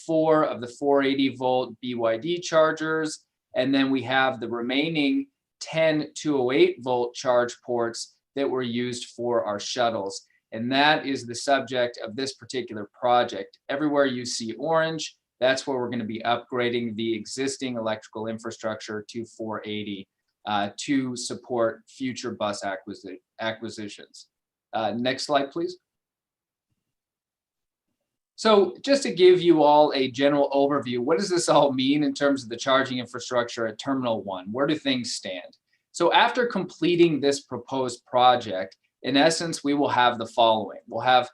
4 of the 480 volt BYD chargers, and then we have the remaining 10 208 volt charge ports that were used for our shuttles. And that is the subject of this particular project. Everywhere you see orange, that's where we're going to be upgrading the existing electrical infrastructure to 480 to support future bus acquisitions. Next slide, please. So just to give you all a general overview, what does this all mean in terms of the charging infrastructure at Terminal 1? Where do things stand? So after completing this proposed project, in essence, we will have the following. We'll have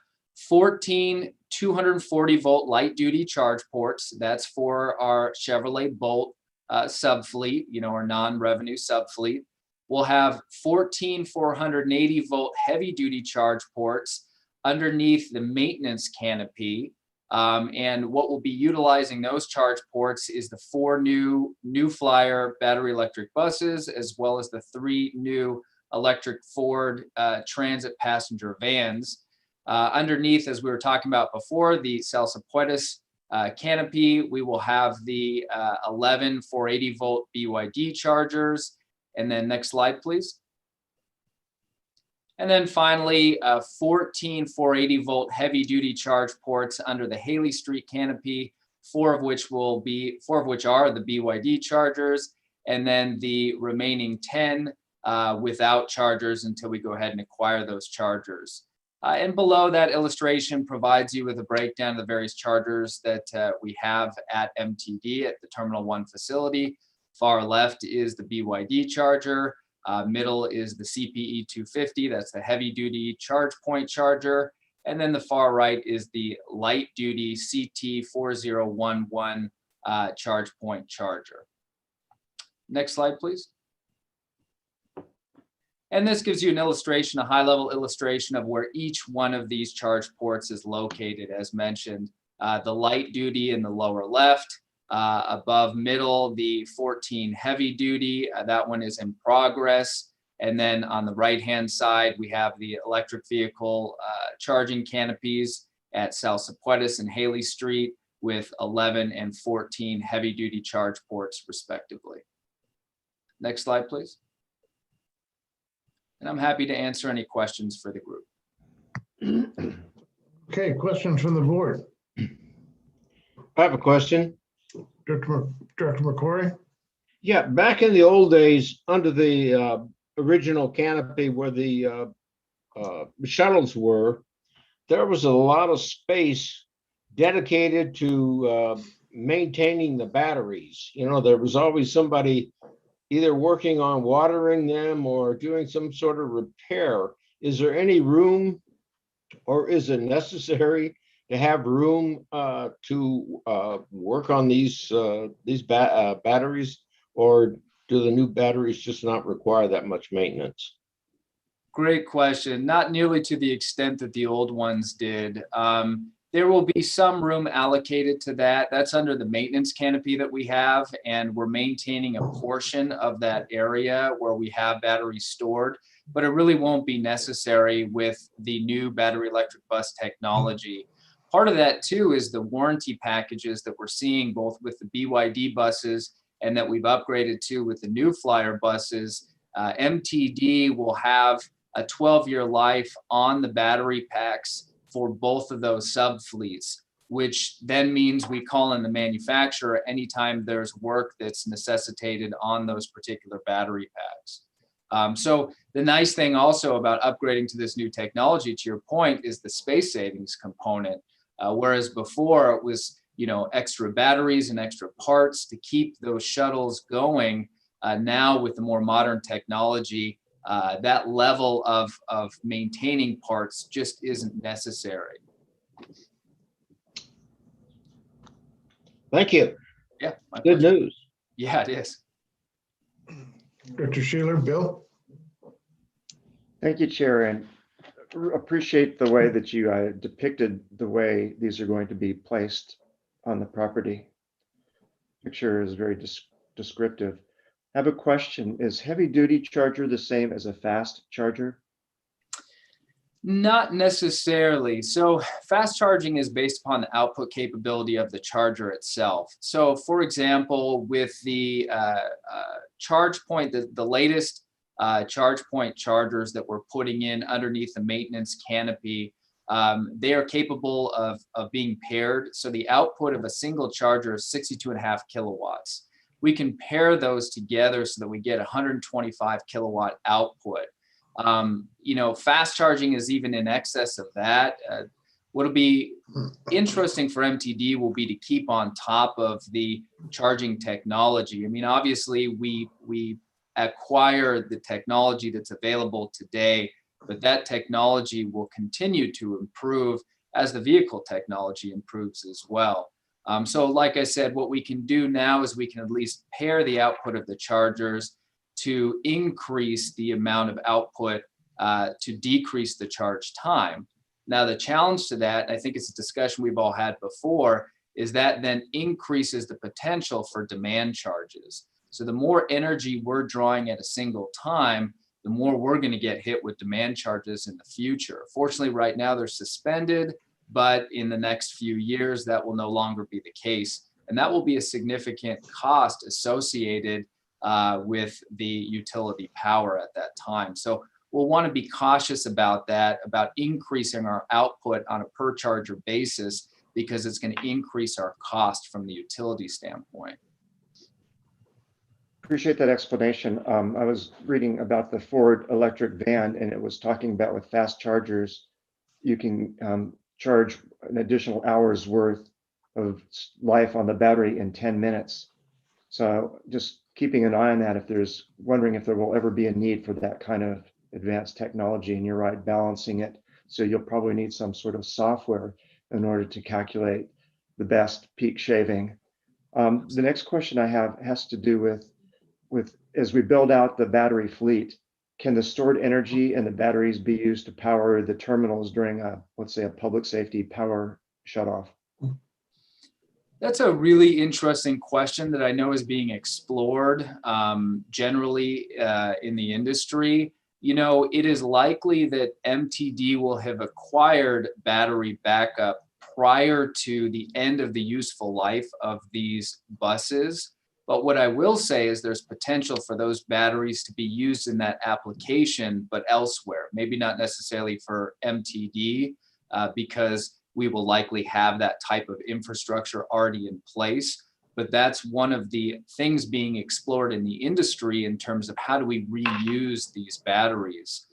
14 240 volt light duty charge ports. That's for our Chevrolet Bolt subfleet, our non-revenue subfleet. We'll have 14 480 volt heavy duty charge ports underneath the maintenance canopy. And what we'll be utilizing those charge ports is the 4 new Flyer battery electric buses, as well as the 3 new electric Ford Transit passenger vans. Underneath, as we were talking about before, the Salsipuedes canopy, we will have the 11 480 volt BYD chargers. And then next slide, please. And then finally, 14 480 volt heavy duty charge ports under the Haley Street canopy, 4 of which are the BYD chargers, and then the remaining 10 without chargers until we go ahead and acquire those chargers. And below that illustration provides you with a breakdown of the various chargers that we have at MTD at the Terminal 1 facility. Far left is the BYD charger. Middle is the CPE 250, that's the heavy duty charge point charger. And then the far right is the light duty CT 4011 charge point charger. Next slide, please. And this gives you an illustration, a high level illustration of where each one of these charge ports is located, as mentioned. The light duty in the lower left, above middle, the 14 heavy duty, that one is in progress. And then on the right-hand side, we have the electric vehicle charging canopies at Salsipuedes and Haley Street with 11 and 14 heavy duty charge ports respectively. Next slide, please. And I'm happy to answer any questions for the group. Okay, questions from the board? I have a question. Director McCrory? Yeah, back in the old days, under the original canopy where the shuttles were, there was a lot of space dedicated to maintaining the batteries. You know, there was always somebody either working on watering them or doing some sort of repair. Is there any room, or is it necessary to have room to work on these batteries, or do the new batteries just not require that much maintenance? Great question. Not nearly to the extent that the old ones did. There will be some room allocated to that. That's under the maintenance canopy that we have, and we're maintaining a portion of that area where we have batteries stored, but it really won't be necessary with the new battery electric bus technology. Part of that too is the warranty packages that we're seeing both with the BYD buses and that we've upgraded to with the new Flyer buses. MTD will have a 12-year life on the battery packs for both of those sub fleets, which then means we call in the manufacturer anytime there's work that's necessitated on those particular battery packs. So the nice thing also about upgrading to this new technology, to your point, is the space savings component. Whereas before it was, you know, extra batteries and extra parts to keep those shuttles going. Now with the more modern technology, that level of maintaining parts just isn't necessary. Thank you. Yeah. Good news. Yeah, it is. Dr. Sheeler, Bill? Thank you, Chair, and appreciate the way that you depicted the way these are going to be placed on the property. Picture is very descriptive. I have a question. Is heavy duty charger the same as a fast charger? Not necessarily. So fast charging is based upon the output capability of the charger itself. So for example, with the charge point, the latest charge point chargers that we're putting in underneath the maintenance canopy, they are capable of being paired. So the output of a single charger is 62.5 kilowatts. We can pair those together so that we get 125 kilowatt output. You know, fast charging is even in excess of that. What'll be interesting for MTD will be to keep on top of the charging technology. I mean, obviously we acquire the technology that's available today, but that technology will continue to improve as the vehicle technology improves as well. So like I said, what we can do now is we can at least pair the output of the chargers to increase the amount of output to decrease the charge time. Now, the challenge to that, and I think it's a discussion we've all had before, is that then increases the potential for demand charges. So the more energy we're drawing at a single time, the more we're going to get hit with demand charges in the future. Fortunately, right now they're suspended, but in the next few years, that will no longer be the case. And that will be a significant cost associated with the utility power at that time. So we'll want to be cautious about that, about increasing our output on a per charger basis, because it's going to increase our cost from the utility standpoint. Appreciate that explanation. I was reading about the Ford electric van, and it was talking about with fast chargers, you can charge an additional hour's worth of life on the battery in 10 minutes. So just keeping an eye on that, if there's wondering if there will ever be a need for that kind of advanced technology, and you're right, balancing it. So you'll probably need some sort of software in order to calculate the best peak shaving. The next question I have has to do with as we build out the battery fleet, can the stored energy and the batteries be used to power the terminals during let's say a public safety power shutoff? That's a really interesting question that I know is being explored generally in the industry. You know, it is likely that MTD will have acquired battery backup prior to the end of the useful life of these buses. But what I will say is there's potential for those batteries to be used in that application, but elsewhere, maybe not necessarily for MTD, because we will likely have that type of infrastructure already in place. But that's one of the things being explored in the industry in terms of how do we reuse these batteries.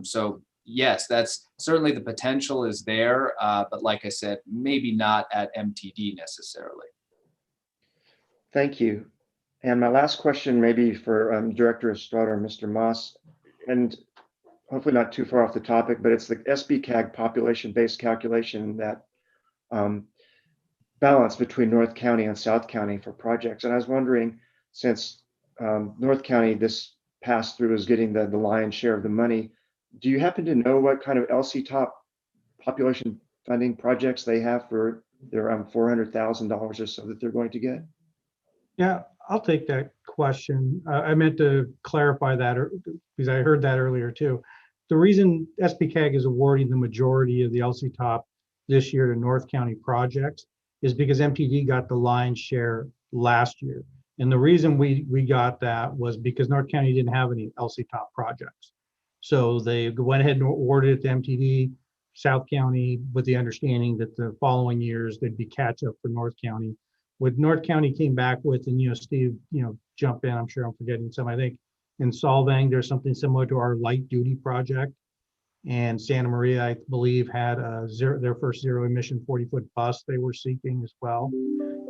So yes, that's certainly the potential is there. But like I said, maybe not at MTD necessarily. Thank you. And my last question maybe for Director Estrada or Mr. Moss, and hopefully not too far off the topic, but it's the SBCAG population-based calculation that balance between North County and South County for projects. And I was wondering, since North County this pass through is getting the lion's share of the money, do you happen to know what kind of LC top population funding projects they have for their $400,000 or so that they're going to get? Yeah, I'll take that question. I meant to clarify that because I heard that earlier too. The reason SBCAG is awarding the majority of the LC top this year to North County projects is because MTD got the lion's share last year. And the reason we got that was because North County didn't have any LC top projects. So they went ahead and awarded it to MTD, South County, with the understanding that the following years there'd be catch up for North County. What North County came back with, and Steve, jump in, I'm sure I'm forgetting some, I think in Solvang, there's something similar to our light duty project. And Santa Maria, I believe, had their first zero emission 40-foot bus they were seeking as well.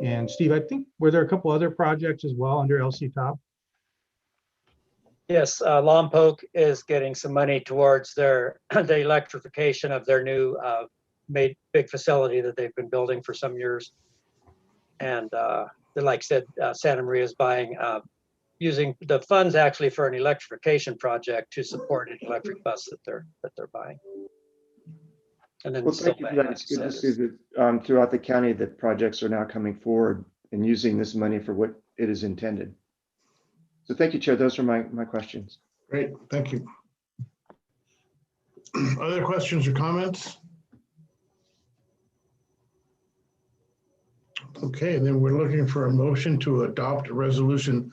And Steve, I think, were there a couple other projects as well under LC Top? Yes, Lompoc is getting some money towards the electrification of their new big facility that they've been building for some years. And like I said, Santa Maria is buying, using the funds actually for an electrification project to support an electric bus that they're buying. And then Well, thank you for that. It's good to see that throughout the county that projects are now coming forward and using this money for what it is intended. So thank you, Chair. Those are my questions. Great, thank you. Other questions or comments? Okay, then we're looking for a motion to adopt Resolution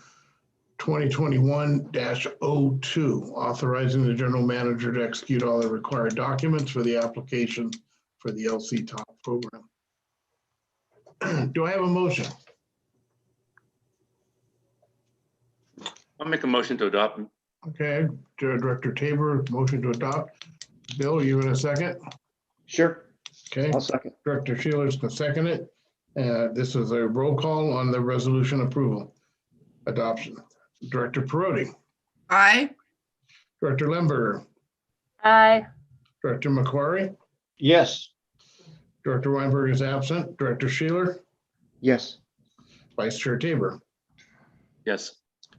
2021-02, authorizing the general manager to execute all the required documents for the application for the LC Top program. Do I have a motion? I'll make a motion to adopt. Okay, Director Tabor, motion to adopt. Bill, you in a second? Sure, Okay, I'll second. Director Sheeler's gonna second it. This is a roll call on the resolution approval adoption. Director Perotti, Aye. Director Lemberger, Aye. Director McQuarrie, Yes. Director Weinberg is absent. Director Sheeler, Yes. Vice Chair Tabor, Yes.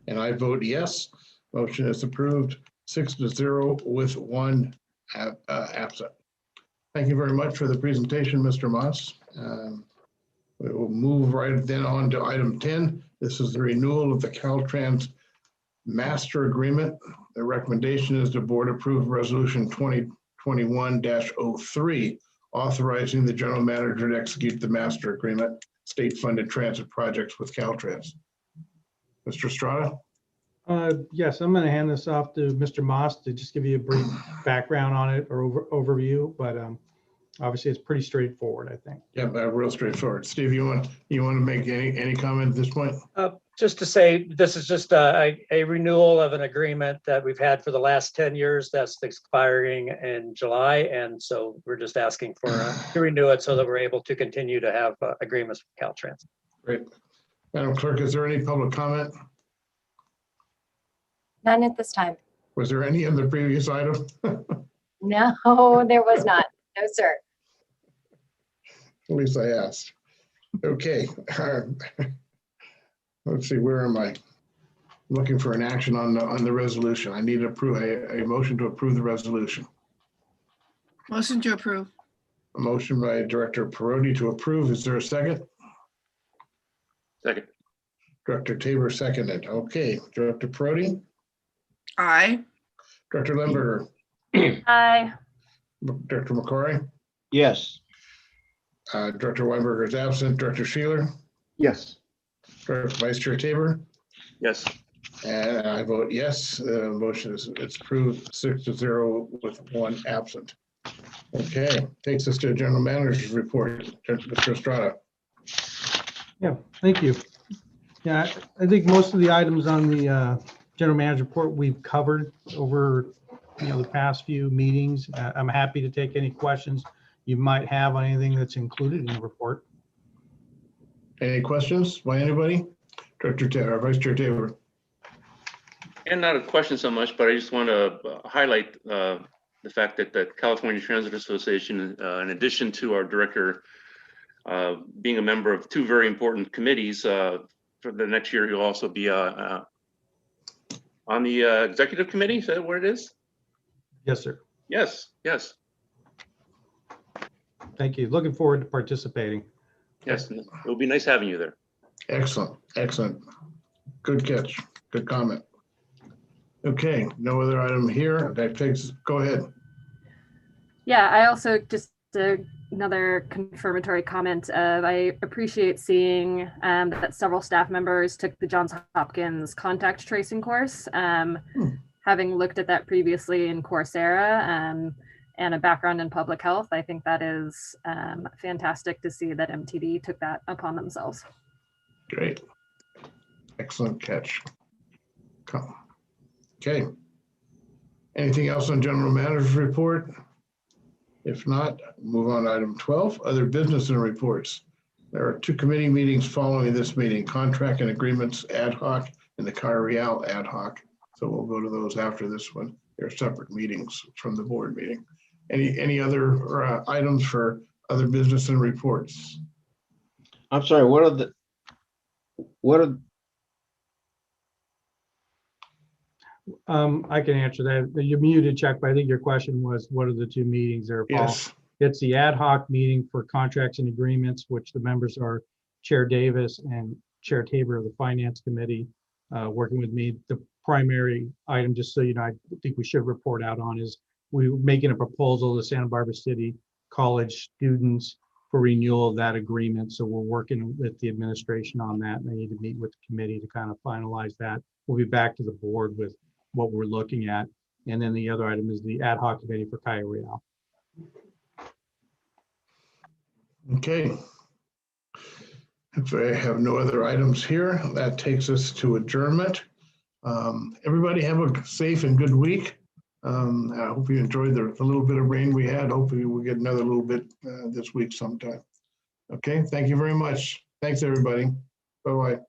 and I vote yes. Motion is approved 6-0 with one absent. Thank you very much for the presentation, Mr. Moss. We will move right then on to item 10. This is the renewal of the Caltrans master agreement. The recommendation is the board approve resolution 2021-03, authorizing the general manager to execute the master agreement, state funded transit projects with Caltrans. Mr. Estrada? Yes, I'm going to hand this off to Mr. Moss to just give you a brief background on it or overview, but obviously it's pretty straightforward, I think. Yeah, real straightforward. Steve, you want to make any comment at this point? Just to say, this is just a renewal of an agreement that we've had for the last 10 years that's expiring in July. And so we're just asking for to renew it so that we're able to continue to have agreements with Caltrans. Great. Madam Clerk, is there any public comment? None at this time. Was there any in the previous item? No, there was not. No, sir. At least I asked. Okay. Let's see, where am I? Looking for an action on the resolution. I need to approve a motion to approve the resolution. Motion to approve. A motion by Director Perotti to approve. Is there a second? Second. Director Tabor seconded. Okay, Director Perotti, Aye. Director Lemberger, Aye. Director McQuarrie, Yes. Director Weinberger is absent. Director Sheeler, Yes. Director Vice Chair Tabor, Yes. and I vote yes. The motion is approved 6-0 with one absent. Okay, takes us to General Manager's report. Mr. Estrada. Yeah, thank you. Yeah, I think most of the items on the general manager report we've covered over the past few meetings. I'm happy to take any questions you might have on anything that's included in the report. Any questions by anybody? Director Taylor, Vice Chair Tabor. And not a question so much, but I just want to highlight the fact that the California Transit Association, in addition to our director being a member of two very important committees, for the next year, he'll also be on the executive committee. Is that what it is? Yes, sir. Yes, yes, Thank you. Looking forward to participating. yes. It'll be nice having you there. Excellent, excellent. Good catch, good comment. Okay, no other item here. That takes, go ahead. Yeah, I also just another confirmatory comment of I appreciate seeing that several staff members took the Johns Hopkins contact tracing course. Having looked at that previously in Coursera and a background in public health, I think that is fantastic to see that MTD took that upon themselves. Great. Excellent catch. Okay. Anything else on general manager's report? If not, move on to item 12, other business and reports. There are two committee meetings following this meeting, contract and agreements ad hoc and the Car Real ad hoc. So we'll go to those after this one. They're separate meetings from the board meeting. Any other items for other business and reports? I'm sorry, what are I can answer that. You muted, Chuck, but I think your question was, what are the two meetings there, Paul? Yes. It's the ad hoc meeting for contracts and agreements, which the members are Chair Davis and Chair Tabor of the Finance Committee, working with me. The primary item, just so you know, I think we should report out on is we're making a proposal to Santa Barbara City College students for renewal of that agreement. So we're working with the administration on that, and I need to meet with the committee to kind of finalize that. We'll be back to the board with what we're looking at. And then the other item is the ad hoc committee for Cayo Real. Okay. If I have no other items here, that takes us to adjournment. Everybody have a safe and good week. I hope you enjoyed the little bit of rain we had. Hopefully we'll get another little bit this week sometime. Okay, thank you very much. Thanks, everybody. Bye-bye.